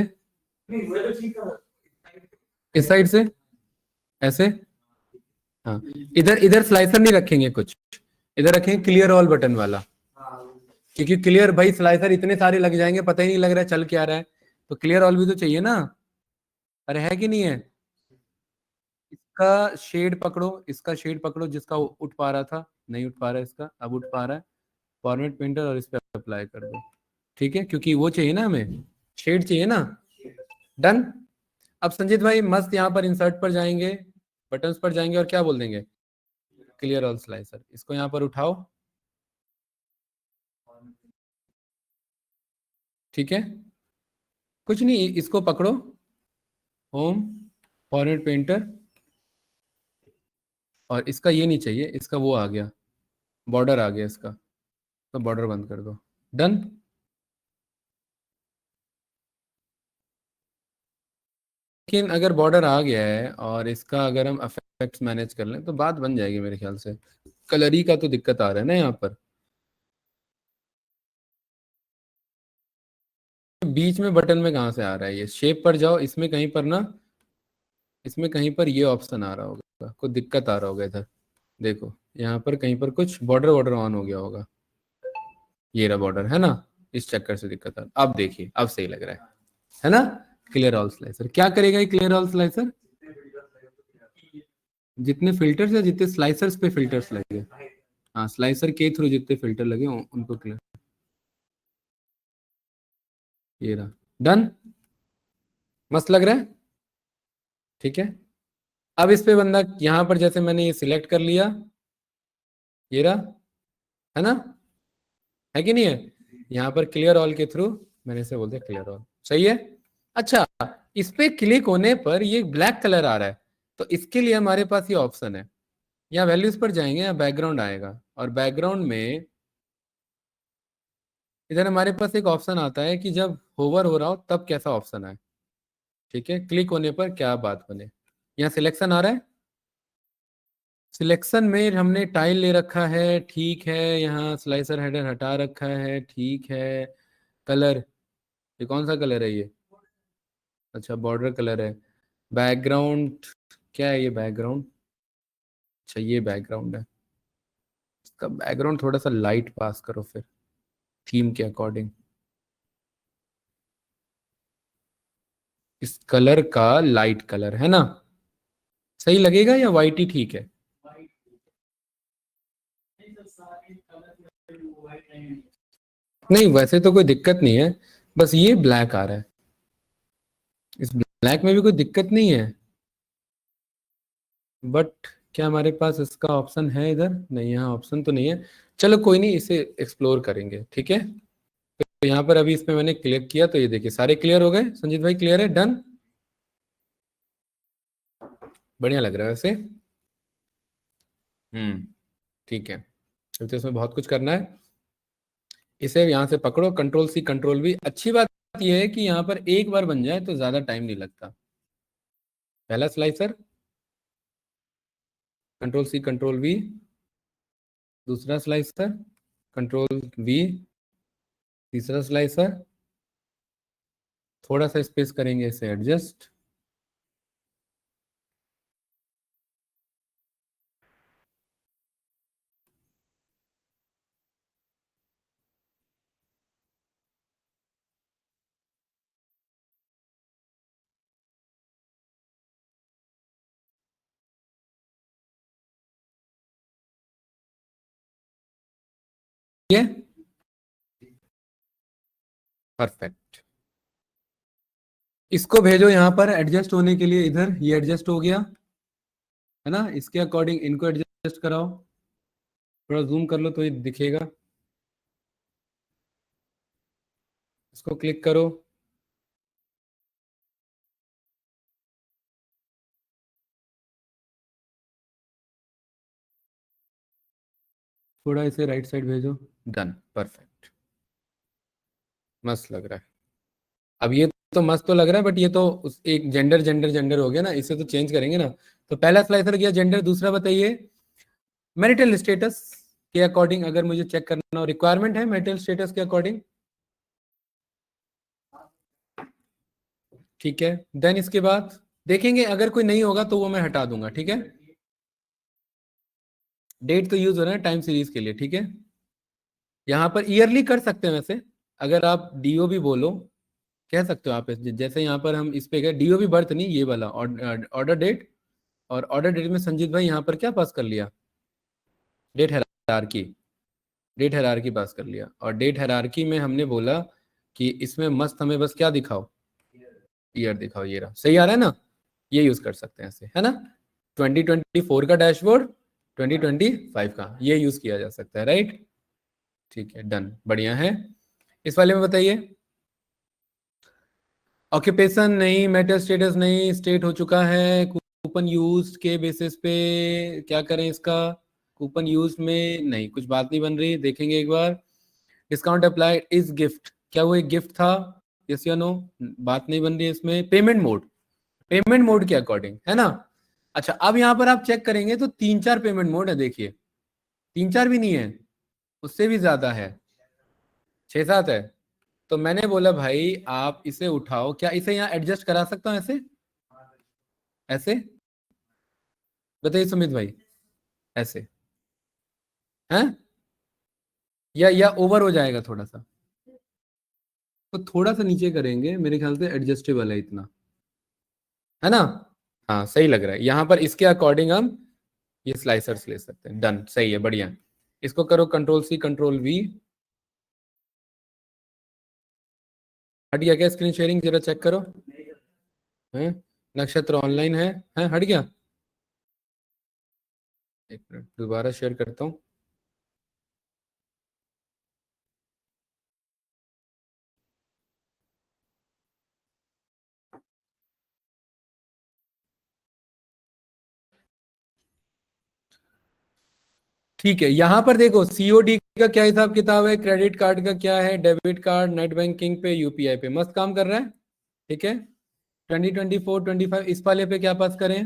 इस साइड से, ऐसे, हाँ। इधर इधर स्लाइसर नहीं रखेंगे कुछ, इधर रखेंगे क्लियर ऑल बटन वाला, क्योंकि क्लियर भाई स्लाइसर इतने सारे लग जाएंगे, पता ही नहीं लग रहा है चल क्या रहा है, तो क्लियर ऑल भी तो चाहिए ना। अरे है कि नहीं है। इसका शेड पकड़ो, इसका शेड पकड़ो, जिसका उठ पा रहा था, नहीं उठ पा रहा है इसका, अब उठ पा रहा है, फॉर्मेट पेंटर और इस पे अप्लाई कर दो, ठीक है, क्योंकि वो चाहिए ना हमें, शेड चाहिए ना, डन। अब संजीत भाई मस्त यहाँ पर इंसर्ट पर जाएंगे, बटन्स पर जाएंगे, और क्या बोल देंगे, क्लियर ऑल स्लाइसर, इसको यहाँ पर उठाओ, ठीक है, कुछ नहीं, इसको पकड़ो, होम, फॉर्मेट पेंटर, और इसका ये नहीं चाहिए, इसका वो आ गया, बॉर्डर आ गया इसका, तो बॉर्डर बंद कर दो, डन। लेकिन अगर बॉर्डर आ गया है और इसका अगर हम अफेक्ट्स मैनेज कर लें तो बात बन जाएगी मेरे ख्याल से। कलर ही का तो दिक्कत आ रहा है ना यहाँ पर, बीच में बटन में कहाँ से आ रहा है, ये शेप पर जाओ, इसमें कहीं पर ना, इसमें कहीं पर ये ऑप्शन आ रहा होगा, कोई दिक्कत आ रहा होगा इधर, देखो यहाँ पर कहीं पर कुछ बॉर्डर वॉर्डर ऑन हो गया होगा, ये रहा बॉर्डर, है ना, इस चक्कर से दिक्कत आ रहा, अब देखिए अब सही लग रहा है ना। क्लियर ऑल स्लाइसर क्या करेगा, ये क्लियर ऑल स्लाइसर, जितने फिल्टर्स या जितने स्लाइसर्स पे फिल्टर्स लगे, हाँ स्लाइसर के थ्रू जितने फिल्टर लगे उनको क्लियर, ये रहा, डन, मस्त लग रहा है, ठीक है। अब इस पे बंदा यहाँ पर जैसे मैंने ये सिलेक्ट कर लिया, ये रहा, है ना, है कि नहीं है, यहाँ पर क्लियर ऑल के थ्रू मैंने इसे बोल दिया क्लियर ऑल, सही है। अच्छा, इस पे क्लिक होने पर ये ब्लैक कलर आ रहा है, तो इसके लिए हमारे पास ये ऑप्शन है, यहाँ वैल्यूज पर जाएंगे, यहाँ बैकग्राउंड आएगा, और बैकग्राउंड में इधर हमारे पास एक ऑप्शन आता है कि जब होवर हो रहा हो तब कैसा ऑप्शन आए, ठीक है, क्लिक होने पर क्या बात बने, यहाँ सिलेक्शन आ रहा है, सिलेक्शन में हमने टाइल ले रखा है, ठीक है। यहाँ स्लाइसर हेडर हटा रखा है, ठीक है। कलर, ये कौन सा कलर है ये? अच्छा, बॉर्डर कलर है। बैकग्राउंड, क्या है ये बैकग्राउंड? अच्छा, ये बैकग्राउंड है। इसका बैकग्राउंड थोड़ा सा लाइट पास करो फिर, थीम के अकॉर्डिंग। इस कलर का लाइट कलर है ना, सही लगेगा या वाइट ही ठीक है? नहीं, वैसे तो कोई दिक्कत नहीं है, बस ये ब्लैक आ रहा है। इस ब्लैक में भी कोई दिक्कत नहीं है, बट क्या हमारे पास इसका ऑप्शन है इधर? नहीं, यहाँ ऑप्शन तो नहीं है। चलो कोई नहीं, इसे एक्सप्लोर करेंगे, ठीक है। तो यहाँ पर अभी इसमें मैंने क्लिक किया तो ये देखिए सारे क्लियर हो गए। संजीत भाई क्लियर है? डन, बढ़िया लग रहा है वैसे। ठीक है। तो इसमें बहुत कुछ करना है। इसे यहाँ से पकड़ो, कंट्रोल सी कंट्रोल वी। अच्छी बात यह है कि यहाँ पर एक बार बन जाए तो ज्यादा टाइम नहीं लगता। पहला slicer, control C control V. दूसरा स्लाइसर, कंट्रोल वी। तीसरा स्लाइसर, थोड़ा सा स्पेस करेंगे इसे एडजस्ट। ये परफेक्ट। इसको भेजो यहाँ पर एडजस्ट होने के लिए। इधर ये एडजस्ट हो गया है ना, इसके अकॉर्डिंग इनको एडजस्ट कराओ। थोड़ा जूम कर लो तो ये दिखेगा। इसको क्लिक करो। थोड़ा इसे राइट साइड भेजो। डन, परफेक्ट, मस्त लग रहा है। अब ये तो मस्त तो लग रहा है, बट ये तो एक जेंडर जेंडर जेंडर हो गया ना, इसे तो चेंज करेंगे ना। तो पहला स्लाइसर गया जेंडर। दूसरा बताइए, मैरिटल स्टेटस के अकॉर्डिंग अगर मुझे चेक करना हो, रिक्वायरमेंट है मैरिटल स्टेटस के अकॉर्डिंग, ठीक है। देन इसके बाद देखेंगे, अगर कोई नहीं होगा तो वो मैं हटा दूंगा, ठीक है। डेट तो यूज हो रहा है टाइम सीरीज के लिए, ठीक है। यहाँ पर ईयरली कर सकते हैं वैसे, अगर आप डीओ भी बोलो, कह सकते हो आप। जैसे यहाँ पर हम इस पे गए, डीओ भी बर्थ नहीं, ये वाला ऑर्डर डेट। और ऑर्डर डेट में संजीत भाई यहाँ पर क्या पास कर लिया? Date hierarchy. Date hierarchy pass कर लिया। और डेट हायरार्की में हमने बोला कि इसमें मस्त हमें बस क्या दिखाओ? ईयर दिखाओ। ये रहा, सही आ रहा है ना? ये यूज कर सकते हैं ऐसे, है ना। 2024 का डैशबोर्ड, 2025 का, ये यूज किया जा सकता है, राइट। ठीक है, डन, बढ़िया है। इस वाले में बताइए, ऑक्यूपेशन नहीं, मेटल स्टेटस नहीं, स्टेट हो चुका है। कूपन यूज के बेसिस पे क्या करें इसका? कूपन यूज में नहीं, कुछ बात नहीं बन रही, देखेंगे एक बार। डिस्काउंट अप्लाइड इज गिफ्ट, क्या वो एक गिफ्ट था? यस या नो? बात नहीं बन रही है इसमें। पेमेंट मोड, पेमेंट मोड के अकॉर्डिंग, है ना। अच्छा, अब यहाँ पर आप चेक करेंगे तो 3-4 पेमेंट मोड है, देखिए। 3-4 भी नहीं है, उससे भी ज्यादा है, 6-7 है। तो मैंने बोला भाई आप इसे उठाओ, क्या इसे यहाँ एडजस्ट करा सकता हूँ ऐसे? ऐसे बताइए सुमित भाई, ऐसे हैं? या ओवर हो जाएगा थोड़ा सा? तो थोड़ा सा नीचे करेंगे, मेरे ख्याल से एडजस्टेबल है इतना, है ना। हाँ, सही लग रहा है। यहाँ पर इसके अकॉर्डिंग हम ये स्लाइसर्स ले सकते हैं। डन, सही है, बढ़िया। इसको करो कंट्रोल सी कंट्रोल वी। हट गया क्या स्क्रीन शेयरिंग? जरा चेक करो। हैं? नक्षत्र ऑनलाइन है हट गया। एक मिनट, दोबारा शेयर करता हूँ। ठीक है, यहाँ पर देखो सीओडी का क्या हिसाब किताब है, क्रेडिट कार्ड का क्या है, डेबिट कार्ड, नेट बैंकिंग पे, यूपीआई पे, मस्त काम कर रहा है, ठीक है। 2024 25 इस वाले पे क्या पास करें?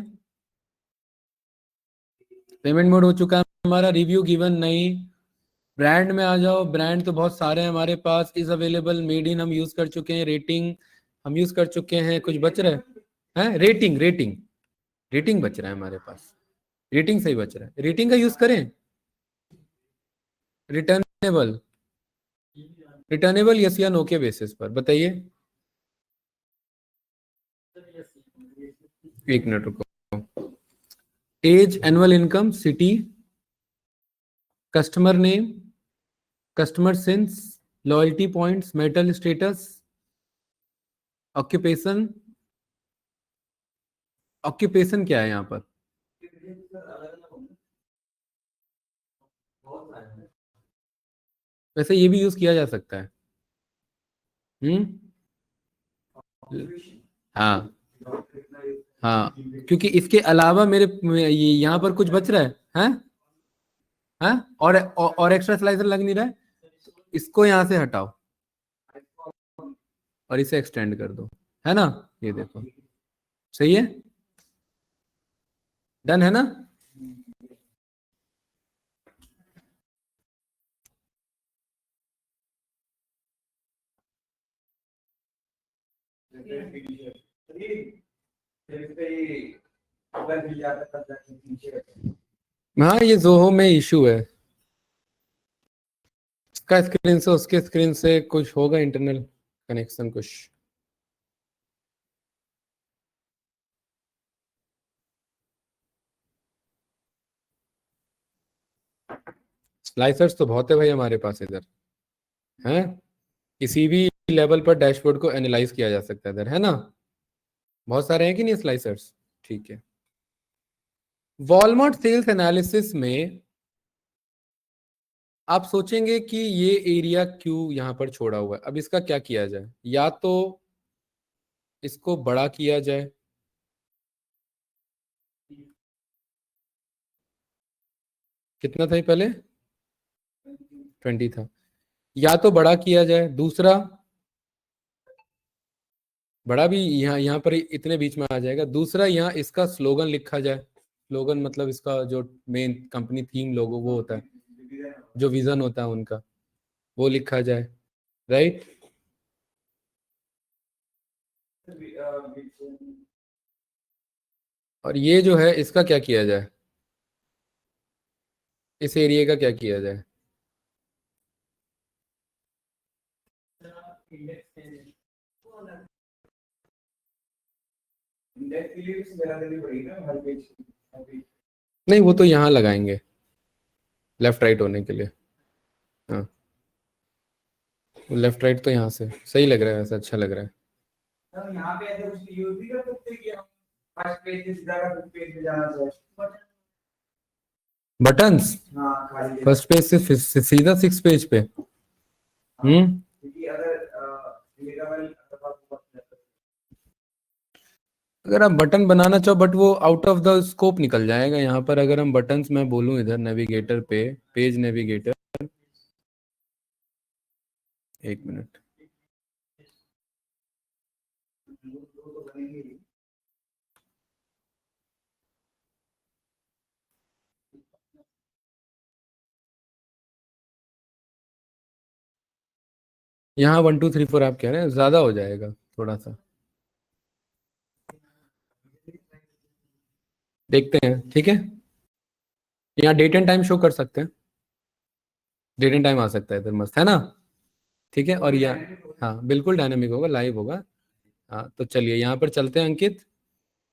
पेमेंट मोड हो चुका है हमारा। रिव्यू गिवन नहीं। ब्रांड में आ जाओ। ब्रांड तो बहुत सारे हैं हमारे पास। इज अवेलेबल, मेड इन हम यूज कर चुके हैं। रेटिंग हम यूज कर चुके हैं। कुछ बच रहा है? रेटिंग, रेटिंग, रेटिंग बच रहा है हमारे पास। रेटिंग सही बच रहा है। रेटिंग का यूज करें। रिटर्नेबल, रिटर्नेबल यस या नो के बेसिस पर बताइए। एक मिनट रुको। Age, annual income, city, customer name, customer since, loyalty points, marital status, occupation. Occupation क्या है यहाँ पर? वैसे ये भी यूज किया जा सकता है। हम्म। हाँ, हाँ, क्योंकि इसके अलावा ये यहाँ पर कुछ बच रहा है। हैं? हैं? और एक्स्ट्रा स्लाइसर लग नहीं रहा है। इसको यहाँ से हटाओ और इसे एक्सटेंड कर दो, है ना? ये देखो, सही है। डन है ना? हाँ, ये जोहो में इशू है। इसका स्क्रीन से उसके स्क्रीन से कुछ होगा, इंटरनल कनेक्शन कुछ। स्लाइसर्स तो बहुत है भाई हमारे पास इधर। हैं? किसी भी लेवल पर डैशबोर्ड को एनालाइज किया जा सकता है इधर, है ना? बहुत सारे हैं कि नहीं स्लाइसर्स? ठीक है। वॉलमार्ट सेल्स एनालिसिस में आप सोचेंगे कि ये एरिया क्यों यहां पर छोड़ा हुआ है। अब इसका क्या किया जाए? या तो इसको बड़ा किया जाए। कितना था ये पहले? 20 था। या तो बड़ा किया जाए। दूसरा, बड़ा भी यहाँ यहाँ पर इतने बीच में आ जाएगा। दूसरा, यहाँ इसका स्लोगन लिखा जाए। स्लोगन मतलब इसका जो मेन कंपनी थीम लोगो वो होता है, जो विजन होता है उनका, वो लिखा जाए। राइट। और ये जो है इसका क्या किया जाए? इस एरिया का क्या किया जाए? नहीं, वो तो यहाँ लगाएंगे लेफ्ट राइट होने के लिए। हाँ, लेफ्ट राइट तो यहाँ से सही लग रहा है, वैसे अच्छा लग रहा है। बटन्स फर्स्ट पेज से सीधा 6 पेज पे। हम्म। अगर आप बटन बनाना चाहो, बट वो आउट ऑफ द स्कोप निकल जाएगा यहाँ पर। अगर हम बटन्स मैं बोलूँ इधर नेविगेटर पे, पेज नेविगेटर, एक मिनट। यहाँ 1 2 3 4 आप कह रहे हैं, ज्यादा हो जाएगा थोड़ा सा। देखते हैं, ठीक है। यहाँ डेट एंड टाइम शो कर सकते हैं। डेट एंड टाइम आ सकता है इधर, मस्त है ना? ठीक है। और यहाँ, हाँ बिल्कुल डायनामिक होगा, लाइव होगा। हाँ, तो चलिए यहाँ पर चलते हैं अंकित,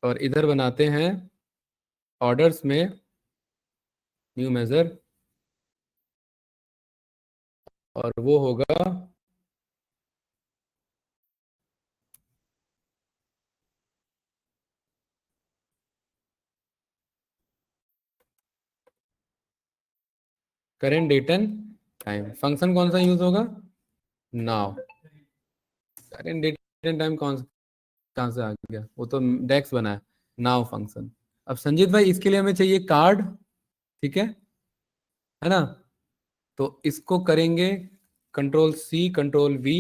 और इधर बनाते हैं ऑर्डर्स में न्यू मेजर, और वो होगा current date and time. Function कौन सा यूज होगा? Now. Current date and time कौन, कहाँ से आ गया? वो तो डेक्स बना है। Now function. अब संजीत भाई, इसके लिए हमें चाहिए कार्ड। ठीक है ना? तो इसको करेंगे कंट्रोल सी कंट्रोल वी,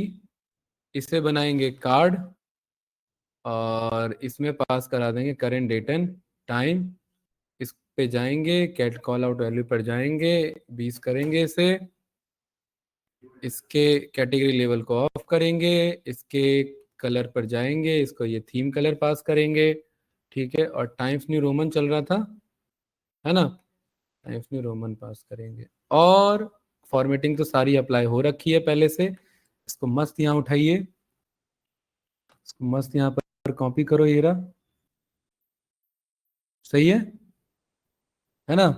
इसे बनाएंगे कार्ड, और इसमें पास करा देंगे करेंट डेट एंड टाइम। पे जाएंगे, गेट कॉल आउट वैल्यू पर जाएंगे, 20 करेंगे इसे, इसके कैटेगरी लेवल को ऑफ करेंगे, इसके कलर पर जाएंगे, इसको ये थीम कलर पास करेंगे, ठीक है, और टाइम्स न्यू रोमन चल रहा था, है ना, टाइम्स न्यू रोमन पास करेंगे, और फॉर्मेटिंग तो सारी अप्लाई हो रखी है पहले से। इसको मस्त यहाँ उठाइए, इसको मस्त यहाँ पर कॉपी करो, ये रहा, सही है ना।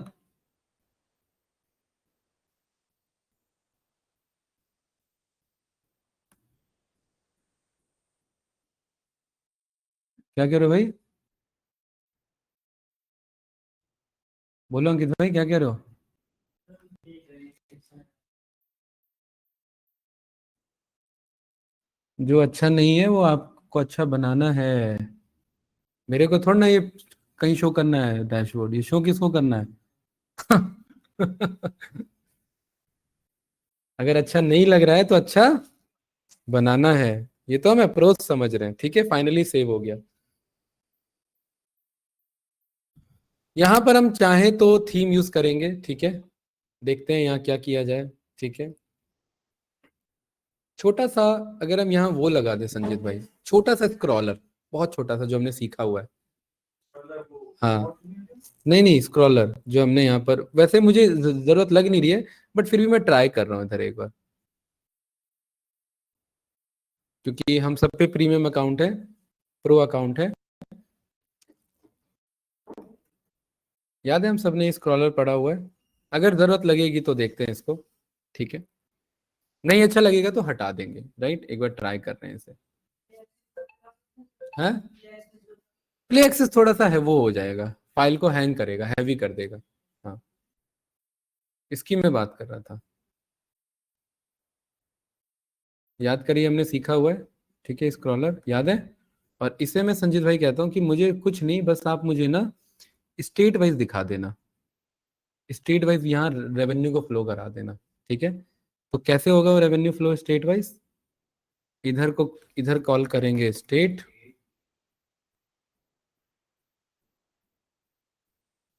क्या कह रहे हो भाई, बोलो अंकित भाई, क्या कह रहे हो। जो अच्छा नहीं है वो आपको अच्छा बनाना है, मेरे को थोड़ा ना ये कहीं शो करना है डैशबोर्ड, ये शो किसको करना है। अगर अच्छा नहीं लग रहा है तो अच्छा बनाना है, ये तो हम अप्रोच समझ रहे हैं, ठीक है, फाइनली सेव हो गया। यहां पर हम चाहें तो थीम यूज करेंगे, ठीक है, देखते हैं यहाँ क्या किया जाए, ठीक है। छोटा सा, अगर हम यहाँ वो लगा दे संजीत भाई, छोटा सा स्क्रॉलर, बहुत छोटा सा, जो हमने सीखा हुआ है। हाँ, नहीं नहीं, स्क्रॉलर जो हमने यहाँ पर, वैसे मुझे जरूरत लग नहीं रही है, बट फिर भी मैं ट्राई कर रहा हूँ इधर एक बार, क्योंकि हम सब पे प्रीमियम अकाउंट है, प्रो अकाउंट है, याद है हम सब ने स्क्रॉलर पड़ा हुआ है, अगर जरूरत लगेगी तो देखते हैं इसको, ठीक है, नहीं अच्छा लगेगा तो हटा देंगे, राइट, एक बार ट्राई कर रहे हैं इसे। हाँ, प्ले एक्सेस थोड़ा सा है वो हो जाएगा, फाइल को हैंग करेगा, हैवी कर देगा। हाँ, इसकी मैं बात कर रहा था, याद करिए हमने सीखा हुआ है, ठीक है, स्क्रॉलर याद है। और इसे मैं संजीत भाई कहता हूँ कि मुझे कुछ नहीं, बस आप मुझे ना स्टेट वाइज दिखा देना, स्टेट वाइज यहाँ रेवेन्यू को फ्लो करा देना, ठीक है। तो कैसे होगा वो रेवेन्यू फ्लो स्टेट वाइज, इधर को, इधर कॉल करेंगे स्टेट,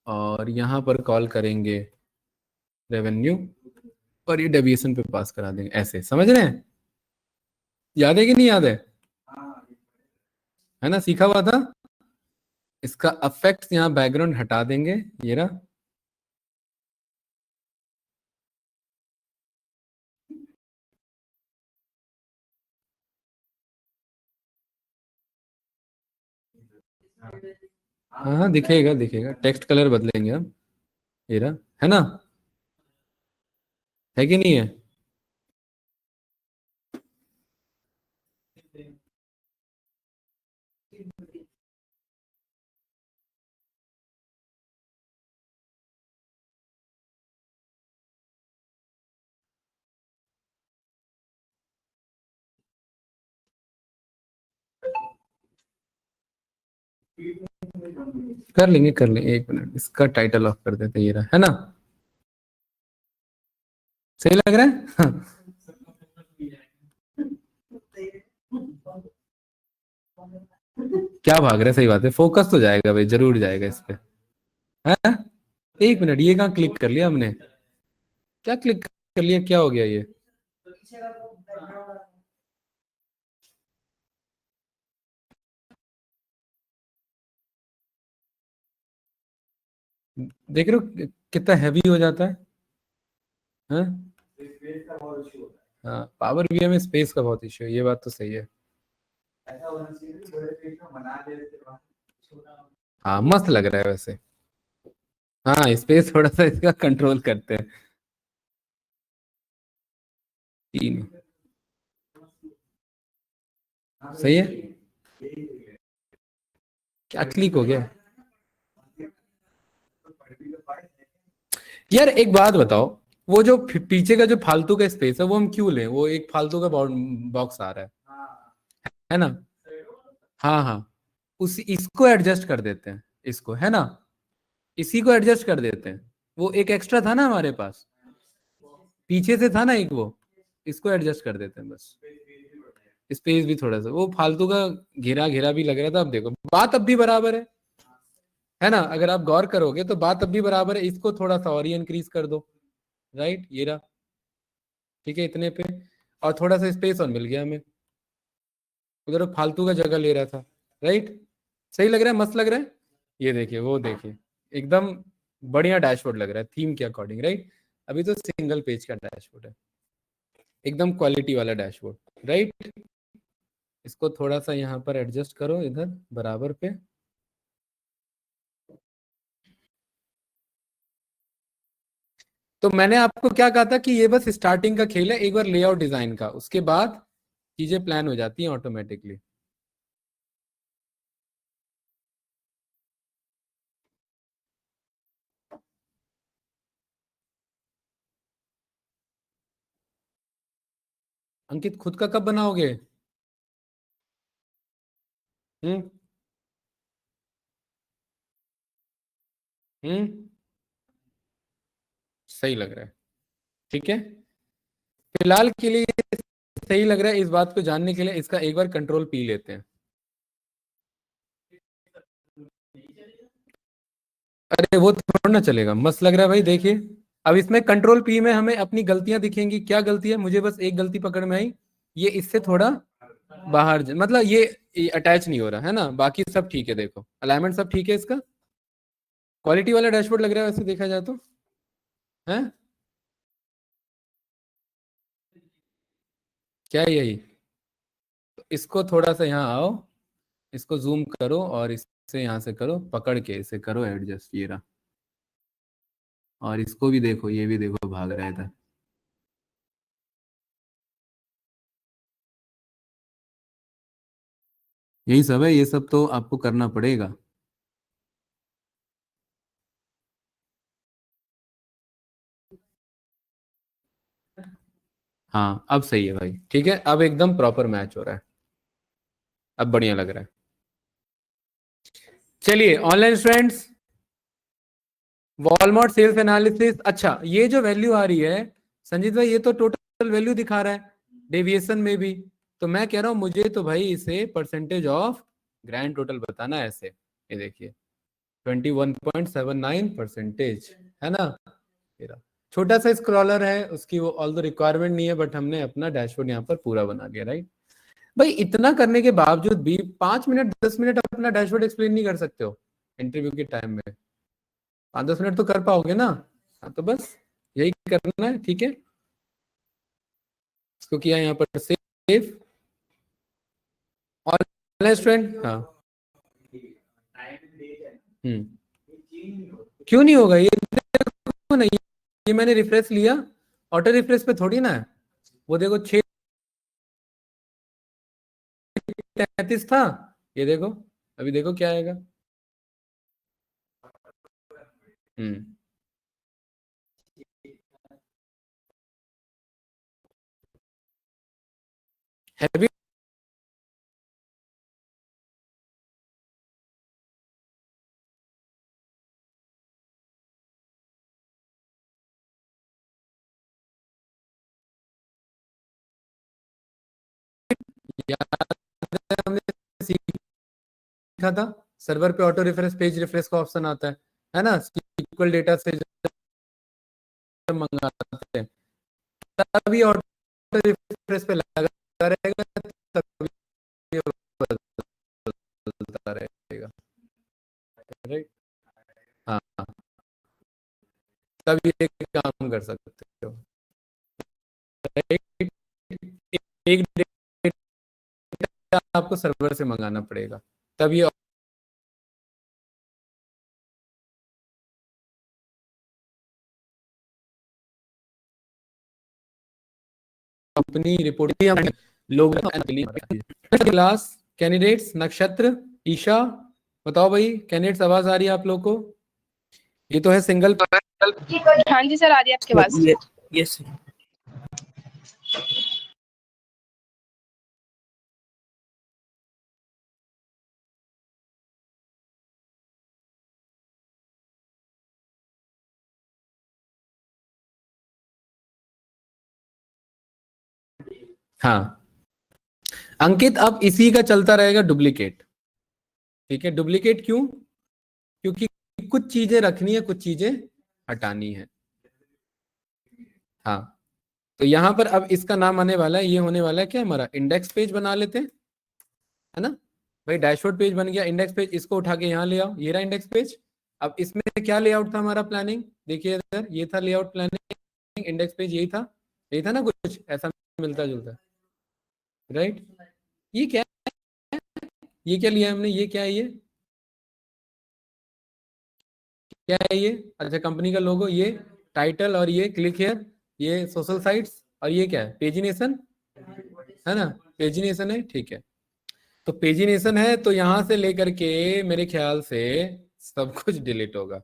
और यहाँ पर कॉल करेंगे रेवेन्यू, और ये डेविएशन पे पास करा देंगे, ऐसे समझ रहे हैं, याद है कि नहीं याद है ना, सीखा हुआ था। इसका अफेक्ट यहाँ बैकग्राउंड हटा देंगे, ये रहा, हाँ हाँ दिखेगा दिखेगा, टेक्स्ट कलर बदलेंगे हम, ये रहा, है ना, है कि नहीं है। कर लेंगे, एक मिनट, इसका टाइटल ऑफ कर देते हैं, ये रहा, है ना, सही लग रहा है। हाँ। क्या भाग रहे, सही बात है, फोकस तो जाएगा भाई, जरूर जाएगा इस पे, है। एक मिनट, ये कहाँ क्लिक कर लिया हमने, क्या क्लिक कर लिया, क्या हो गया ये, देख रहे हो कितना हैवी हो जाता है, हाँ। हाँ, पावर बीआई में स्पेस का बहुत इश्यू है, ये बात तो सही है। हाँ मस्त लग रहा है वैसे, हाँ स्पेस थोड़ा सा इसका कंट्रोल करते हैं, तीन, सही है, क्या क्लिक हो गया। यार एक बात बताओ, वो जो पीछे का जो फालतू का स्पेस है वो हम क्यों लें, वो एक फालतू का बॉक्स आ रहा है ना। हाँ हाँ, उस इसको एडजस्ट कर देते हैं, इसको, है ना, इसी को एडजस्ट कर देते हैं, वो एक एक्स्ट्रा था ना हमारे पास, पीछे से था ना एक वो, इसको एडजस्ट कर देते हैं बस, स्पेस भी थोड़ा सा, वो फालतू का घेरा घेरा भी लग रहा था, अब देखो बात अब भी बराबर है, है ना, अगर आप गौर करोगे तो बात अब भी बराबर है, इसको थोड़ा सा और ही इंक्रीज कर दो, राइट, ये रहा, ठीक है, इतने पे, और थोड़ा सा स्पेस और मिल गया हमें, उधर वो फालतू का जगह ले रहा था, राइट, सही लग रहा है, मस्त लग रहा है, ये देखिए, वो देखिए, एकदम बढ़िया डैशबोर्ड लग रहा है थीम के अकॉर्डिंग, राइट। अभी तो सिंगल पेज का डैशबोर्ड है, एकदम क्वालिटी वाला डैशबोर्ड, राइट। इसको थोड़ा सा यहाँ पर एडजस्ट करो इधर बराबर पे। तो मैंने आपको क्या कहा था कि ये बस स्टार्टिंग का खेल है, एक बार लेआउट डिजाइन का, उसके बाद चीजें प्लान हो जाती हैं ऑटोमेटिकली। अंकित खुद का कब बनाओगे? हम्म। हम्म। सही लग रहा है, ठीक है, फिलहाल के लिए सही लग रहा है। इस बात को जानने के लिए इसका एक बार कंट्रोल पी लेते हैं। अरे वो थोड़ा ना चलेगा, मस्त लग रहा है भाई, देखिए। अब इसमें कंट्रोल पी में हमें अपनी गलतियां दिखेंगी, क्या गलती है, मुझे बस एक गलती पकड़ में आई, ये इससे थोड़ा बाहर मतलब ये अटैच नहीं हो रहा है ना, बाकी सब ठीक है, देखो अलाइनमेंट सब ठीक है इसका, क्वालिटी वाला डैशबोर्ड लग रहा है वैसे देखा जाए तो, है क्या है यही। तो इसको थोड़ा सा यहाँ आओ, इसको जूम करो और इससे यहाँ से करो, पकड़ के इसे करो एडजस्ट, ये रहा, और इसको भी देखो, ये भी देखो भाग रहा है इधर। यही सब है, ये सब तो आपको करना पड़ेगा। हाँ अब सही है भाई, ठीक है, अब एकदम प्रॉपर मैच हो रहा है, अब बढ़िया लग रहा है। चलिए online students, Walmart sales analysis, अच्छा ये जो वैल्यू आ रही है संजीत भाई, ये तो टोटल वैल्यू दिखा रहा है डेविएशन में भी, तो मैं कह रहा हूं मुझे तो भाई इसे परसेंटेज ऑफ ग्रैंड टोटल बताना है ऐसे, ये देखिए 21.79%, है ना, मेरा छोटा सा स्क्रॉलर है उसकी, वो ऑल द रिक्वायरमेंट नहीं है, बट हमने अपना डैशबोर्ड यहाँ पर पूरा बना दिया, राइट। भाई इतना करने के बावजूद भी 5 मिनट 10 मिनट अपना डैशबोर्ड एक्सप्लेन नहीं कर सकते हो इंटरव्यू के टाइम में? 5-10 मिनट तो कर पाओगे ना? हाँ तो बस यही करना है, ठीक है, इसको किया यहाँ पर सेव। और स्टूडेंट, हाँ, हम्म, क्यों नहीं होगा ये, देखो ना, ये मैंने रिफ्रेश लिया, ऑटो रिफ्रेश पे थोड़ी ना है, वो देखो 6:33 था, ये देखो, अभी देखो क्या आएगा। हम्म। हैवी याद है, हमने सीखा था, सर्वर पे ऑटो रिफ्रेश पेज रिफ्रेश का ऑप्शन आता है ना, SQL डेटा से जब मंगाते हैं तभी ऑटो रिफ्रेश पे लगा रहेगा, तभी बदलता रहेगा, राइट। हाँ तभी एक काम कर सकते हो, राइट, एक डेटा आपको सर्वर से मंगाना पड़ेगा, तब ये कंपनी रिपोर्ट लोग। क्लास कैंडिडेट्स, नक्षत्र, ईशा, बताओ भाई कैंडिडेट्स, आवाज आ रही है आप लोग को? ये तो है सिंगल। हाँ जी सर, आ रही है आपके पास। यस। हाँ अंकित, अब इसी का चलता रहेगा डुप्लीकेट, ठीक है, डुप्लीकेट क्यों? क्योंकि कुछ चीजें रखनी है, कुछ चीजें हटानी है। हाँ, तो यहां पर अब इसका नाम आने वाला है, ये होने वाला है क्या हमारा इंडेक्स पेज बना लेते हैं, है ना भाई। डैशबोर्ड पेज बन गया, इंडेक्स पेज इसको उठा के यहाँ ले आओ, ये रहा इंडेक्स पेज। अब इसमें क्या लेआउट था हमारा प्लानिंग, देखिए इधर ये था लेआउट प्लानिंग, इंडेक्स पेज यही था ना, कुछ ऐसा मिलता जुलता, राइट। ये क्या है, ये क्या लिया हमने, ये क्या है, ये क्या है, ये अच्छा कंपनी का लोगो, ये टाइटल, और ये क्लिक हियर, ये सोशल साइट्स, और ये क्या है पेजिनेशन, है ना, पेजिनेशन है, ठीक है। तो पेजिनेशन है, तो यहां से लेकर के मेरे ख्याल से सब कुछ डिलीट होगा।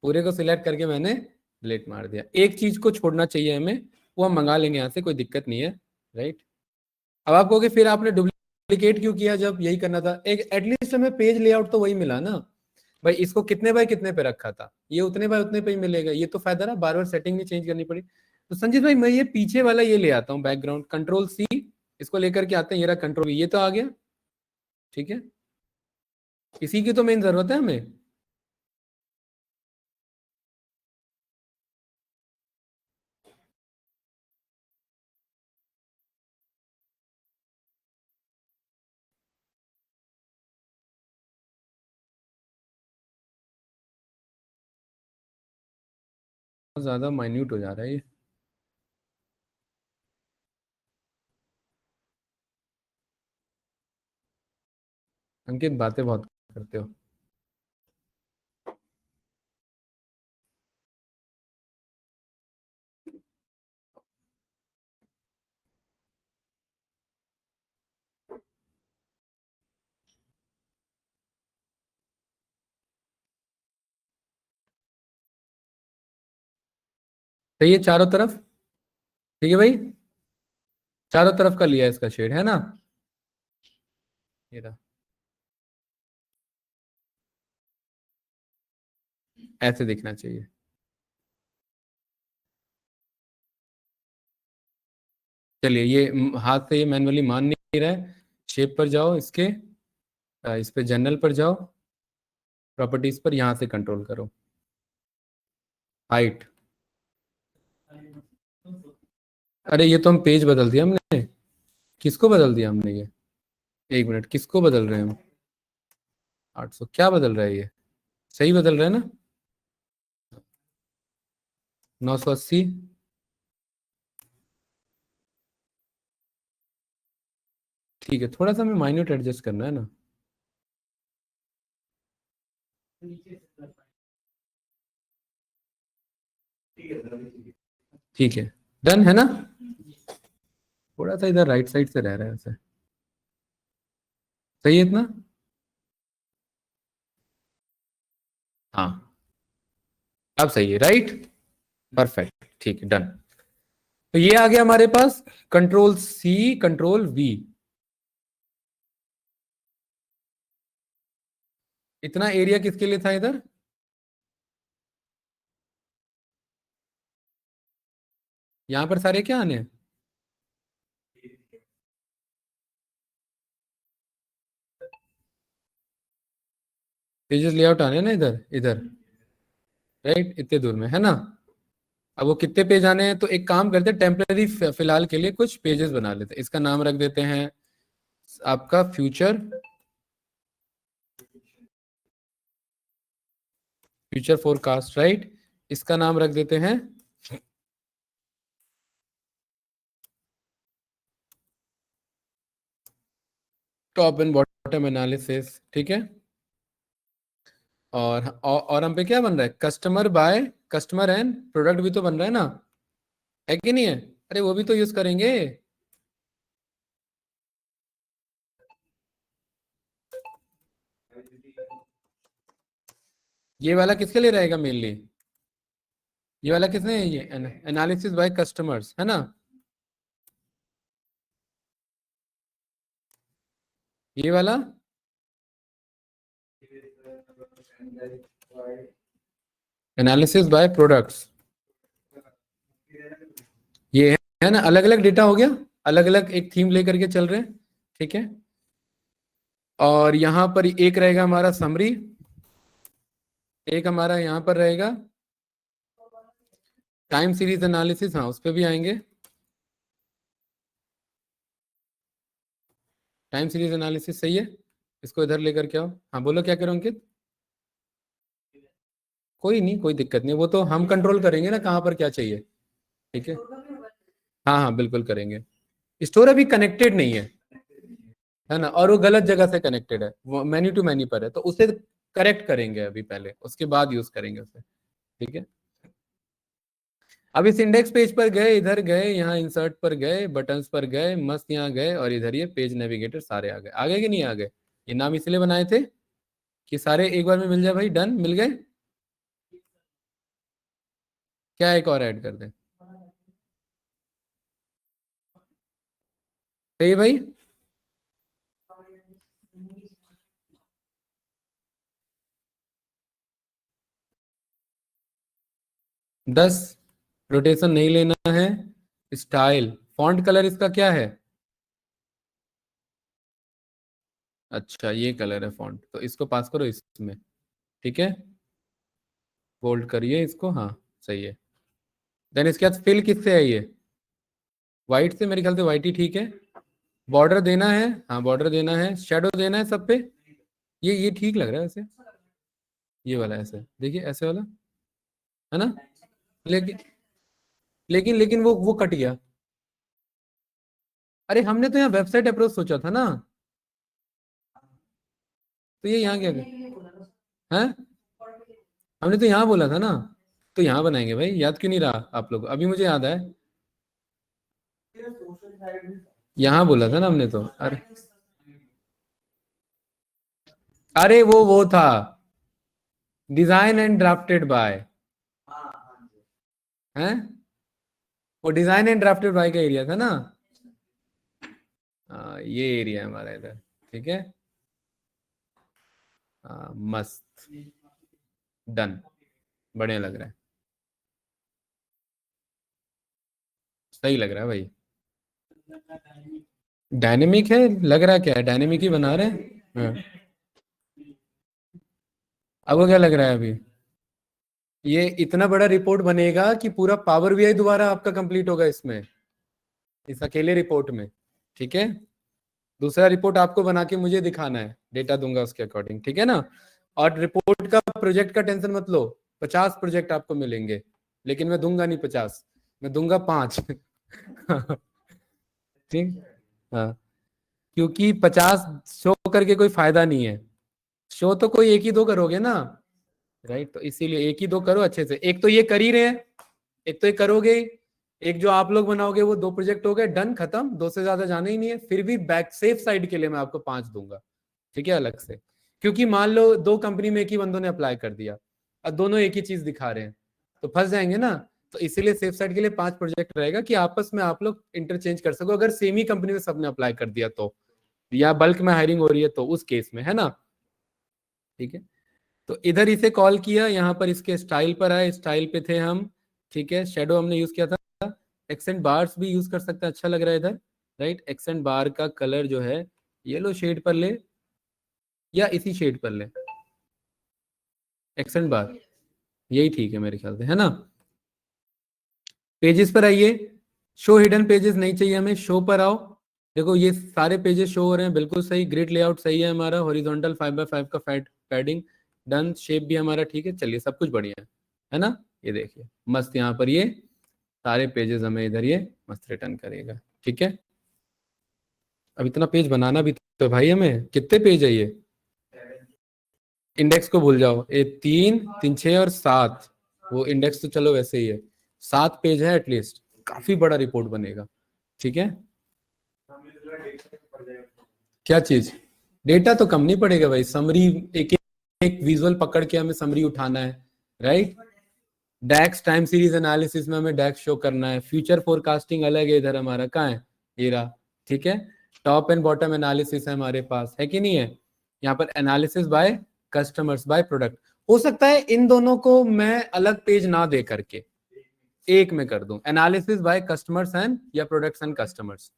पूरे को सिलेक्ट करके मैंने डिलीट मार दिया, एक चीज को छोड़ना चाहिए हमें, वो हम मंगा लेंगे यहाँ से, कोई दिक्कत नहीं है, राइट। अब आप कहोगे फिर आपने डुप्लीकेट क्यों किया, जब यही करना था, एक एटलीस्ट हमें पेज लेआउट तो वही मिला ना भाई। इसको कितने बाय कितने पे रखा था, ये उतने बाय उतने पे ही मिलेगा, ये तो फायदा ना, बार बार सेटिंग नहीं चेंज करनी पड़ी। तो संजीत भाई मैं ये पीछे वाला ये ले आता हूँ बैकग्राउंड, कंट्रोल सी, इसको लेकर के आते हैं, ये रहा कंट्रोल, ये तो आ गया, ठीक है। इसी की तो मेन जरूरत है हमें। ज्यादा माइन्यूट हो जा रहा है ये। अंकित बातें बहुत करते हो। सही है चारों तरफ, ठीक है भाई, चारों तरफ का लिया इसका शेड, है ना, ये रहा, ऐसे दिखना चाहिए। चलिए ये हाथ से ये मैनुअली मान नहीं रहा है, शेप पर जाओ इसके, इस पे जनरल पर जाओ, प्रॉपर्टीज पर, यहाँ से कंट्रोल करो हाइट। अरे ये तो हम पेज बदल दिया हमने, किसको बदल दिया हमने ये, एक मिनट, किसको बदल रहे हैं हम, 800 क्या बदल रहा है ये, सही बदल रहा है ना, 980, ठीक है, थोड़ा सा हमें माइन्यूट एडजस्ट करना है ना। ठीक है, डन है ना, थोड़ा सा इधर राइट साइड से रह रहा है ऐसे, सही है इतना, हाँ अब सही है, राइट, परफेक्ट, ठीक है, डन। तो ये आ गया हमारे पास, कंट्रोल सी कंट्रोल वी, इतना एरिया किसके लिए था इधर, यहां पर सारे क्या आने हैं, पेजेस लेआउट आने हैं ना, इधर इधर, राइट, इतने दूर में, है ना। अब वो कितने पेज आने हैं, तो एक काम करते हैं, टेम्पररी फिलहाल के लिए कुछ पेजेस बना लेते हैं, इसका नाम रख देते हैं आपका फ्यूचर, फ्यूचर फोरकास्ट, राइट। इसका नाम रख देते हैं टॉप एंड बॉटम एनालिसिस, ठीक है। और हम पे क्या बन रहा है, customer bye, customer and product भी तो बन रहा है कि नहीं है, अरे वो भी तो यूज करेंगे। ये वाला किसके लिए रहेगा मेनली, ये वाला किसने, ये एनालिसिस बाय कस्टमर्स, है ना, ये वाला एनालिसिस बाय प्रोडक्ट्स, ये है ना, अलग अलग डेटा हो गया, अलग अलग एक थीम लेकर के चल रहे हैं, ठीक है। और यहां पर एक रहेगा हमारा समरी, एक हमारा यहाँ पर रहेगा टाइम सीरीज एनालिसिस, हाँ उस पर भी आएंगे। टाइम सीरीज एनालिसिस सही है, इसको इधर लेकर के आओ। हाँ बोलो क्या करो अंकित। कोई नहीं, कोई दिक्कत नहीं, वो तो हम कंट्रोल करेंगे ना कहाँ पर क्या चाहिए। ठीक है, हाँ हाँ बिल्कुल करेंगे। स्टोर अभी कनेक्टेड नहीं है ना, और वो गलत जगह से कनेक्टेड है, वो मैनी टू मैनी पर है, तो उसे करेक्ट करेंगे अभी पहले, उसके बाद यूज करेंगे उसे। ठीक है, अब इस इंडेक्स पेज पर गए, इधर गए, यहाँ इंसर्ट पर गए, बटन्स पर गए, मस्त यहाँ गए, और इधर ये पेज नेविगेटर सारे आ गए। आ गए कि नहीं आ गए? ये नाम इसलिए बनाए थे कि सारे एक बार में मिल जाए भाई। डन, मिल गए। क्या एक और ऐड कर दें? सही है भाई। दस, रोटेशन नहीं लेना है। स्टाइल, फॉन्ट कलर इसका क्या है? अच्छा ये कलर है फॉन्ट, तो इसको पास करो इसमें। ठीक है, बोल्ड करिए इसको, हाँ सही है। देन इसके बाद फिल किससे है ये? व्हाइट से, मेरे ख्याल से व्हाइट ही ठीक है। बॉर्डर देना है, हाँ बॉर्डर देना है। शेडो देना है सब पे। ये ठीक लग रहा है वैसे, ये वाला ऐसे देखिए, ऐसे वाला है ना। लेकिन लेकिन वो कट गया। अरे हमने तो यहाँ वेबसाइट अप्रोच सोचा था ना, तो ये यहाँ क्या है? हमने तो यहाँ बोला था ना, तो यहाँ बनाएंगे भाई। याद क्यों नहीं रहा आप लोग? अभी मुझे याद है, यहाँ बोला था ना हमने तो। अरे अरे वो था डिजाइन एंड ड्राफ्टेड बाय, हैं? वो डिजाइन एंड ड्राफ्टेड बाय का एरिया था ना। ये एरिया है हमारा इधर। ठीक है, मस्त, डन, बढ़िया लग रहा है, सही लग रहा है भाई। डायनेमिक है, लग रहा है क्या है, डायनेमिक ही बना रहे हैं। हाँ। अब वो क्या लग रहा है अभी? ये इतना बड़ा रिपोर्ट बनेगा कि पूरा पावर बीआई दोबारा आपका कंप्लीट होगा इसमें, इस अकेले रिपोर्ट में। ठीक है, दूसरा रिपोर्ट आपको बना के मुझे दिखाना है, डेटा दूंगा उसके अकॉर्डिंग। ठीक है ना। और रिपोर्ट का, प्रोजेक्ट का टेंशन मत लो, 50 प्रोजेक्ट आपको मिलेंगे, लेकिन मैं दूंगा नहीं 50, मैं दूंगा 5। ठीक, हाँ, क्योंकि 50 शो करके कोई फायदा नहीं है। शो तो कोई एक ही दो करोगे ना, राइट? तो इसीलिए एक ही दो करो अच्छे से। एक तो ये कर ही रहे हैं, एक तो ये करोगे ही, एक जो आप लोग बनाओगे, वो 2 प्रोजेक्ट हो गए, डन, खत्म। 2 से ज्यादा जाना ही नहीं है। फिर भी बैक सेफ साइड के लिए मैं आपको 5 दूंगा, ठीक है, अलग से। क्योंकि मान लो 2 कंपनी में एक ही बंदों ने अप्लाई कर दिया, और दोनों एक ही चीज दिखा रहे हैं, तो फंस जाएंगे ना। तो इसीलिए सेफ साइड के लिए 5 प्रोजेक्ट रहेगा, कि आपस में आप लोग इंटरचेंज कर सको, अगर सेम ही कंपनी में सबने अप्लाई कर दिया तो, या बल्क में हायरिंग हो रही है तो उस केस में, है ना। ठीक है, तो इधर इसे कॉल किया, यहाँ पर इसके स्टाइल पर आए, स्टाइल पे थे हम। ठीक है, शेडो हमने यूज किया था। एक्सेंट बार्स भी यूज कर सकते हैं, अच्छा लग रहा है इधर, राइट। एक्सेंट बार का कलर जो है, येलो शेड पर ले या इसी शेड पर ले, एक्सेंट बार यही ठीक है मेरे ख्याल से, है ना। पेजेस पर आइए, शो हिडन पेजेस नहीं चाहिए हमें, शो पर आओ। देखो ये सारे पेजेस शो हो रहे हैं, बिल्कुल सही। ग्रिड लेआउट सही है हमारा, हॉरिजॉन्टल 5x5 का पैडिंग डन, शेप भी हमारा ठीक है। चलिए सब कुछ बढ़िया है ना। ये देखिए मस्त, यहाँ पर ये सारे पेजेस हमें इधर ये मस्त रिटर्न करेगा। ठीक है, अब इतना पेज बनाना भी तो भाई, हमें कितने पेज है ये? इंडेक्स को भूल जाओ, ये 3 3 6 और 7, वो इंडेक्स तो चलो वैसे ही है। 7 पेज है एटलीस्ट, काफी बड़ा रिपोर्ट बनेगा। ठीक है, क्या चीज? डेटा तो कम नहीं पड़ेगा भाई, समरी, एक एक विजुअल पकड़ के हमें समरी उठाना है, राइट। डैक्स टाइम सीरीज एनालिसिस में हमें डैक्स शो करना है। फ्यूचर फोरकास्टिंग अलग है इधर हमारा, कहाँ है ये रहा। ठीक है, टॉप एंड बॉटम एनालिसिस है हमारे पास, है कि नहीं है। यहाँ पर analysis bye customers, by product. हो सकता है इन दोनों को मैं अलग पेज ना दे करके एक में कर दूं, एनालिसिस बाय कस्टमर्स एंड या प्रोडक्ट्स एंड कस्टमर्स,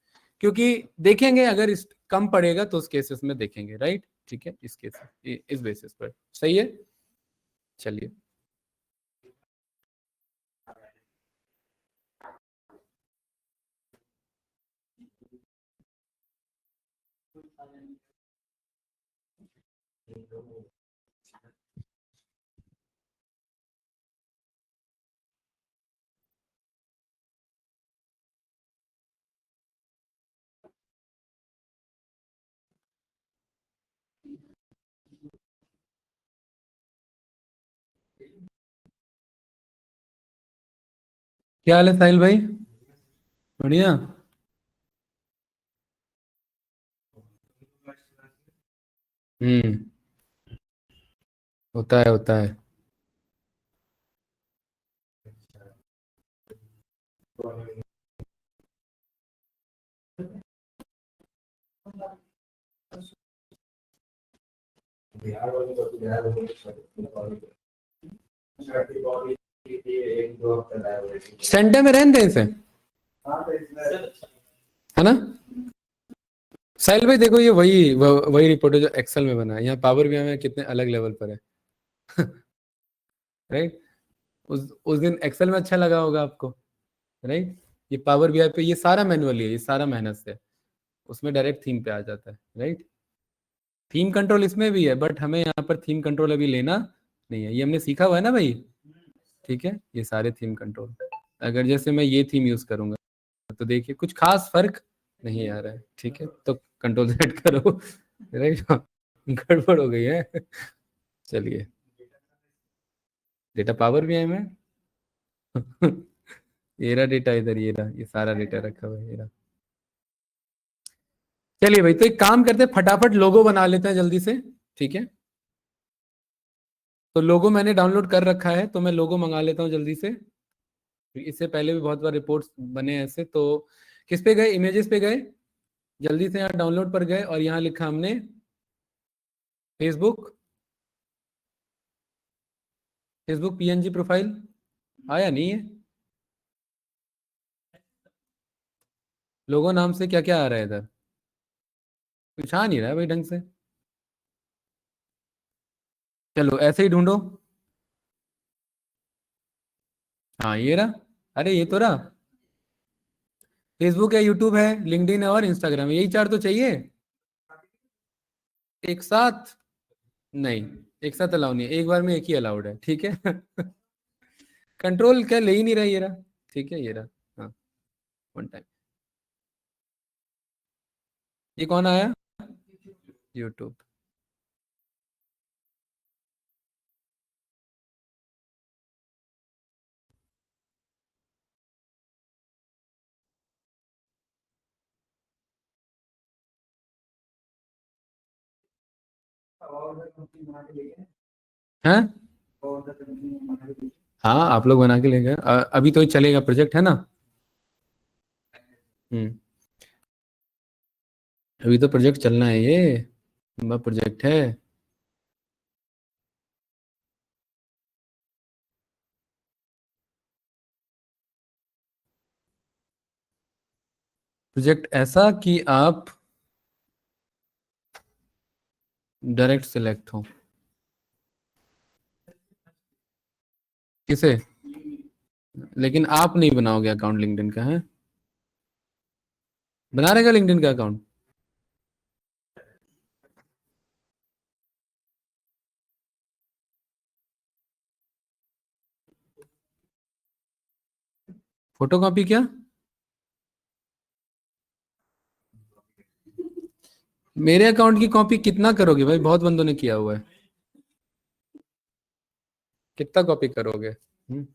क्योंकि देखेंगे अगर इस कम पड़ेगा तो उस केसेस में देखेंगे, राइट। ठीक है, इस केस, इस बेसिस पर सही है। चलिए, क्या हाल है साहिल भाई? बढ़िया। हम्म। होता है, होता है। सेंटर में रहने दे इसे, है ना? साहिल भाई देखो, ये वही रिपोर्ट है जो एक्सेल में बना है। यहाँ पावर बीआई में कितने अलग लेवल पर है। राइट। उस दिन एक्सेल में अच्छा लगा होगा आपको, राइट? ये पावर बीआई पे ये सारा मैनुअली है, ये सारा मेहनत से है। उसमें डायरेक्ट थीम पे आ जाता है, राइट? थीम कंट्रोल इसमें भी है, बट हमें यहाँ पर थीम कंट्रोल अभी लेना नहीं है। ये हमने सीखा हुआ है ना भाई, ठीक है? ये सारे थीम कंट्रोल, अगर जैसे मैं ये थीम यूज करूंगा तो देखिए कुछ खास फर्क नहीं आ रहा है, ठीक है? तो कंट्रोल सेट करो। राइट, गड़बड़ हो गई है। चलिए, डेटा पावर भी है में। ये रहा डेटा, इधर ये रहा, ये सारा डेटा रखा हुआ है, ये रहा। चलिए भाई, तो एक काम करते हैं, फटाफट लोगो बना लेते हैं जल्दी से, ठीक है? तो लोगो मैंने डाउनलोड कर रखा है, तो मैं लोगो मंगा लेता हूँ जल्दी से। इससे पहले भी बहुत बार रिपोर्ट्स बने हैं ऐसे। तो किस पे गए? इमेजेस पे गए, जल्दी से यहाँ डाउनलोड पर गए और यहाँ लिखा हमने फेसबुक, फेसबुक पीएनजी प्रोफाइल। आया नहीं है? लोगो नाम से क्या क्या आ रहा है इधर? कुछ आ नहीं रहा है भाई ढंग से। चलो ऐसे ही ढूंढो। हाँ ये रहा। अरे ये तो रहा। फेसबुक है, यूट्यूब है, लिंक्डइन है और इंस्टाग्राम है, यही चार तो चाहिए। एक साथ नहीं, एक साथ अलाउ नहीं है, एक बार में एक ही अलाउड है, ठीक है? कंट्रोल क्या ले ही नहीं रहा, ये रहा, ठीक है? ये रहा। हाँ, वन टाइम। ये कौन आया? यूट्यूब। हैं? हाँ, आप लोग बना के ले गए। अभी तो चलेगा, प्रोजेक्ट है ना। हम्म। अभी तो प्रोजेक्ट चलना है, ये लंबा प्रोजेक्ट है। प्रोजेक्ट ऐसा कि आप डायरेक्ट सिलेक्ट हो। किसे? लेकिन आप नहीं बनाओगे अकाउंट लिंक्डइन का, है? बना रहेगा लिंक्डइन का अकाउंट? फोटो कॉपी क्या? मेरे अकाउंट की कॉपी कितना करोगे भाई? बहुत बंदों ने किया हुआ है। कितना कॉपी करोगे? हम्म।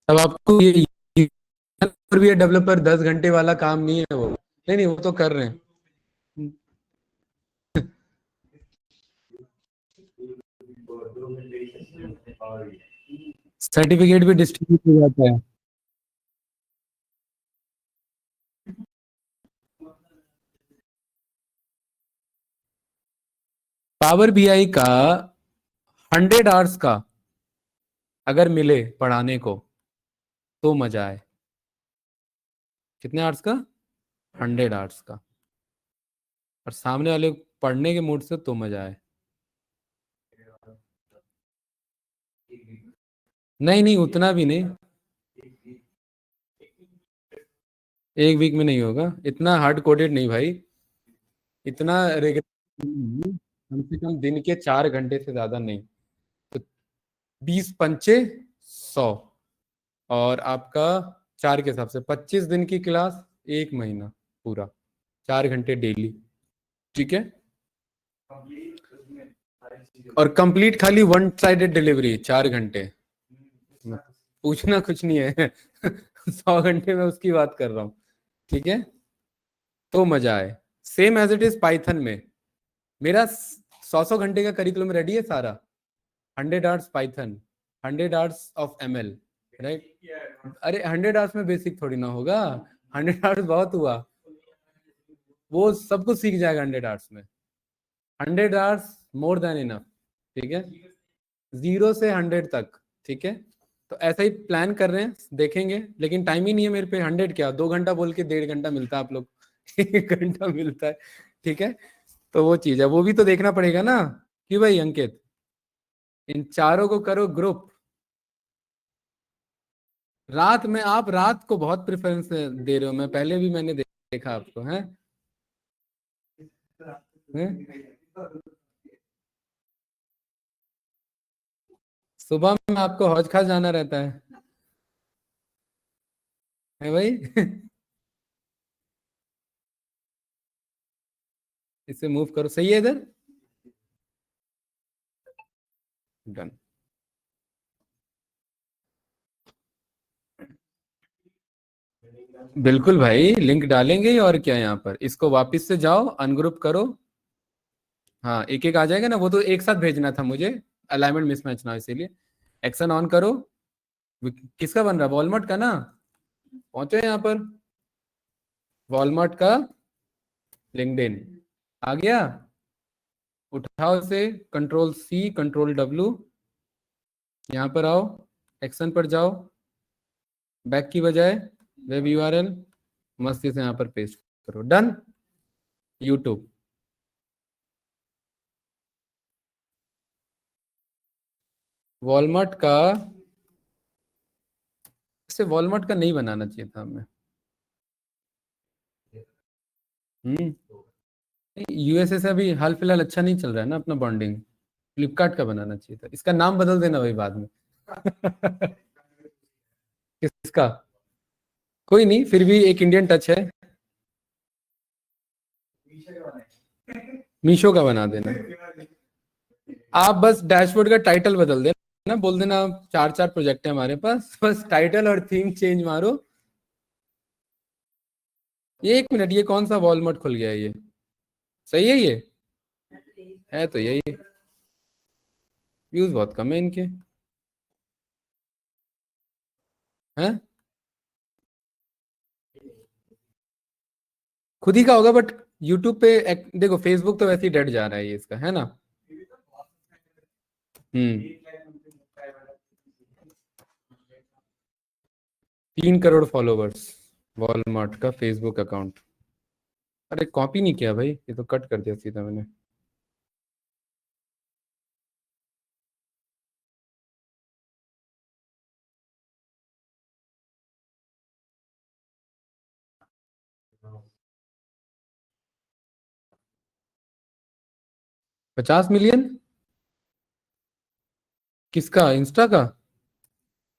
अब आपको ये पर भी डेवलपर 10 घंटे वाला काम नहीं है वो। नहीं नहीं, वो तो कर रहे हैं। सर्टिफिकेट भी डिस्ट्रीब्यूट हो जाता है। पावर बीआई का 100 आवर्स का अगर मिले पढ़ाने को तो मजा आए। कितने आवर्स का? 100 आवर्स का। और सामने वाले को पढ़ने के मूड से तो मजा आए। नहीं नहीं, उतना भी नहीं। एक वीक में नहीं होगा, इतना हार्ड कोडेड नहीं भाई। इतना रेगुलर कम से कम दिन के 4 घंटे से ज्यादा नहीं। तो 20 पंचे 100, और आपका 4 के हिसाब से 25 दिन की क्लास, 1 महीना पूरा, 4 घंटे डेली। ठीक है। और कंप्लीट खाली वन साइडेड डिलीवरी 4 घंटे। पूछना कुछ नहीं है। 100 घंटे में उसकी बात कर रहा हूँ। ठीक है। तो मजा आए। Same as it is Python में मेरा 100 घंटे का करिकुलम रेडी है सारा। 100 hours Python, 100 hours of ML, right. अरे 100 आवर्स में बेसिक थोड़ी ना होगा। 100 आवर्स बहुत हुआ। वो सब कुछ सीख जाएगा 100 आवर्स में। 100 आवर्स मोर देन इनफ। ठीक है। 0 से 100 तक। ठीक है। तो ऐसा ही प्लान कर रहे हैं, देखेंगे। लेकिन टाइम ही नहीं है मेरे पे। 100 क्या, 2 घंटा बोल के 1.5 घंटा मिलता है आप लोग। 1 घंटा मिलता है। ठीक है। तो वो चीज है, वो भी तो देखना पड़ेगा ना। क्यों भाई अंकित? इन चारों को करो ग्रुप। रात में आप रात को बहुत प्रेफरेंस दे रहे हो। मैं पहले भी मैंने देखा आपको है। सुबह में आपको हौज खास जाना रहता है भाई। इसे मूव करो, सही है इधर। डन। बिल्कुल भाई, लिंक डालेंगे। और क्या, यहाँ पर इसको वापस से जाओ, अनग्रुप करो। हाँ, एक एक आ जाएगा ना। वो तो एक साथ भेजना था मुझे, अलाइनमेंट मिसमैच ना हो, इसीलिए। एक्शन ऑन करो। किसका बन रहा है? वॉलमार्ट का ना। पहुंचो यहाँ पर। वॉलमार्ट का लिंक्डइन आ गया। उठाओ इसे, कंट्रोल C कंट्रोल W। यहाँ पर आओ, एक्शन पर जाओ, बैक की बजाय वेब यूआरएल मस्ती से यहाँ पर पेस्ट करो। डन। यूट्यूब। वॉलमार्ट का, इसे वॉलमार्ट का नहीं बनाना चाहिए था हमें। यूएसए से अभी हाल फिलहाल अच्छा नहीं चल रहा है ना अपना बॉन्डिंग। फ्लिपकार्ट का बनाना चाहिए था। इसका नाम बदल देना भाई बाद में। किसका? कोई नहीं, फिर भी एक इंडियन टच है। मीशो का बना देना। आप बस डैशबोर्ड का टाइटल बदल देना, बोल देना 4 4 प्रोजेक्ट है हमारे पास। बस टाइटल और थीम चेंज मारो। ये 1 मिनट, ये कौन सा वॉलमार्ट खुल गया है ये? सही है ये? है तो यही। व्यूज बहुत कम है इनके। हैं? खुद ही का होगा, बट यूट्यूब पे देखो, फेसबुक तो वैसे ही डट जा रहा है ये इसका, है ना। 3 करोड़ फॉलोवर्स वॉलमार्ट का फेसबुक अकाउंट। अरे कॉपी नहीं किया भाई, ये तो कट कर दिया सीधा मैंने। $50 मिलियन? किसका? इंस्टा का?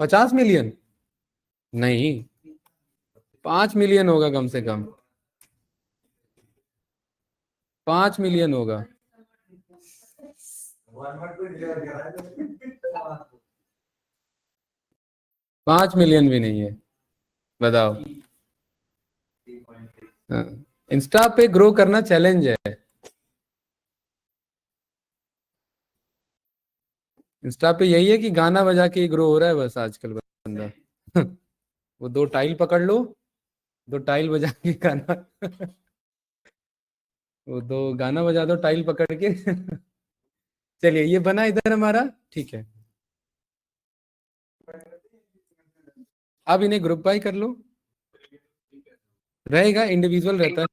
50 मिलियन? नहीं, 5 मिलियन होगा कम से कम। 5 मिलियन होगा। 5 मिलियन भी नहीं है। बताओ। हाँ, इंस्टा पे ग्रो करना चैलेंज है। इंस्टा पे यही है कि गाना बजा के ग्रो हो रहा है बस आजकल बंदा। वो 2 टाइल पकड़ लो, 2 टाइल बजा के गाना। वो 2 गाना बजा दो टाइल पकड़ के। चलिए ये बना इधर हमारा, ठीक है। अब इन्हें ग्रुप बाय कर लो, रहेगा इंडिविजुअल रहता है।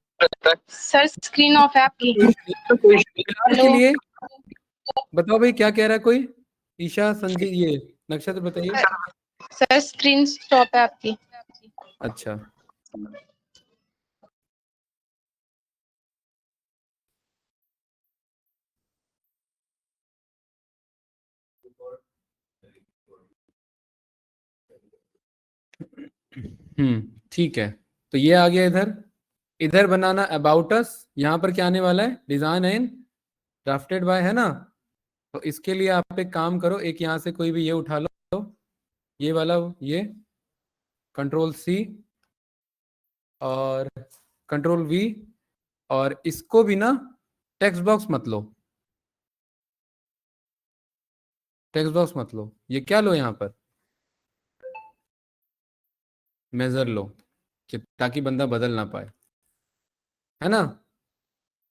सर स्क्रीन ऑफ है आपकी। फिलहाल के हेलो लिए बताओ भाई क्या कह रहा है कोई? ईशा, संजय, ये नक्षत्र बताइए। सर स्क्रीन स्टॉप है आपकी। अच्छा ठीक है। तो ये आ गया इधर। इधर बनाना अबाउट अस, यहाँ पर क्या आने वाला है? डिजाइन एंड ड्राफ्टेड बाय, है ना? तो इसके लिए आप एक काम करो, एक यहाँ से कोई भी ये उठा लो, ये वाला, ये कंट्रोल सी और कंट्रोल वी, और इसको भी ना टेक्स्ट बॉक्स मत लो, टेक्स्ट बॉक्स मत लो, ये क्या लो यहाँ पर मेजर लो, कि ताकि बंदा बदल ना पाए, है ना?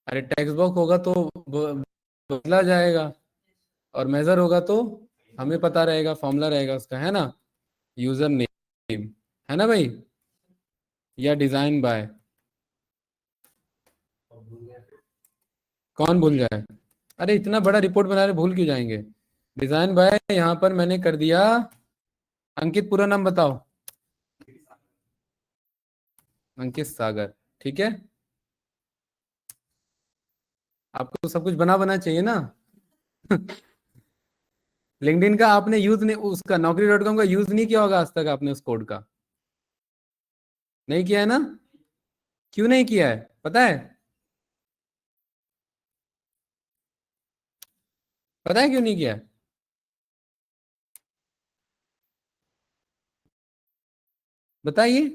अरे टेक्स्ट बॉक्स होगा तो बदला जाएगा, और मेजर होगा तो हमें पता रहेगा, फॉर्मूला रहेगा उसका, है ना? यूजर नेम, है ना भाई? या डिजाइन बाय, कौन भूल जाए? अरे इतना बड़ा रिपोर्ट बना रहे, भूल क्यों जाएंगे? डिजाइन बाय यहाँ पर मैंने कर दिया। अंकित पूरा नाम बताओ। अंकित सागर, ठीक है। आपको तो सब कुछ बना बना चाहिए ना। लिंक्डइन का आपने यूज नहीं, उसका naukri.com का यूज नहीं किया होगा आज तक आपने, उस कोड का नहीं किया है ना? क्यों नहीं किया है पता है? पता है क्यों नहीं किया है? बताइए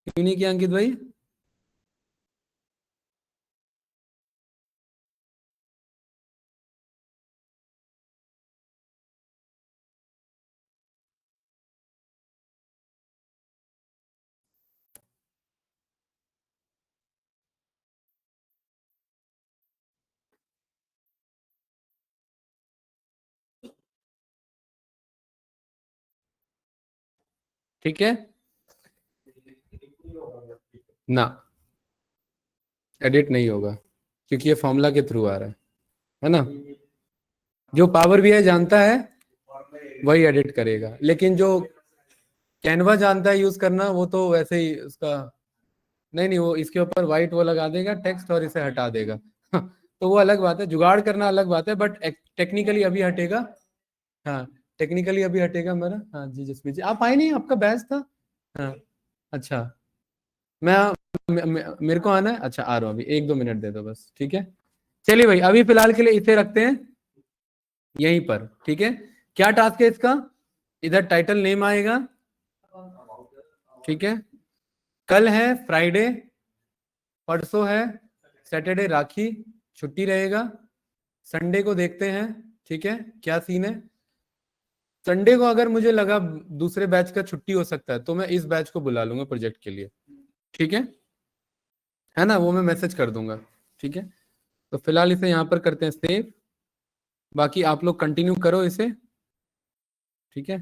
क्यों नहीं किया अंकित भाई? ठीक है ना, एडिट नहीं होगा क्योंकि ये फॉर्मूला के थ्रू आ रहा है ना? जो पावर बीआई जानता है वही एडिट करेगा, लेकिन जो कैनवा जानता है यूज करना वो तो वैसे ही उसका, नहीं नहीं, वो इसके ऊपर व्हाइट वो लगा देगा टेक्स्ट और इसे हटा देगा। तो वो अलग बात है, जुगाड़ करना अलग बात है, बट टेक्निकली अभी हटेगा। हाँ टेक्निकली अभी हटेगा मेरा। हाँ जी जसमीत जी, आप आए नहीं, आपका बैच था। हाँ अच्छा, मैं मेरे को आना है, अच्छा आ रहा हूँ, अभी 1-2 मिनट दे दो बस, ठीक है। चलिए भाई अभी फिलहाल के लिए इसे रखते हैं यहीं पर, ठीक है। क्या टास्क है इसका? इधर टाइटल नेम आएगा, ठीक है। कल है फ्राइडे, परसों है सैटरडे, राखी छुट्टी रहेगा। संडे को देखते हैं, ठीक है क्या सीन है। संडे को अगर मुझे लगा दूसरे बैच का छुट्टी हो सकता है तो मैं इस बैच को बुला लूंगा प्रोजेक्ट के लिए, ठीक है ना? वो मैं मैसेज कर दूंगा, ठीक है। तो फिलहाल इसे यहाँ पर करते हैं सेव, बाकी आप लोग कंटिन्यू करो इसे, ठीक है।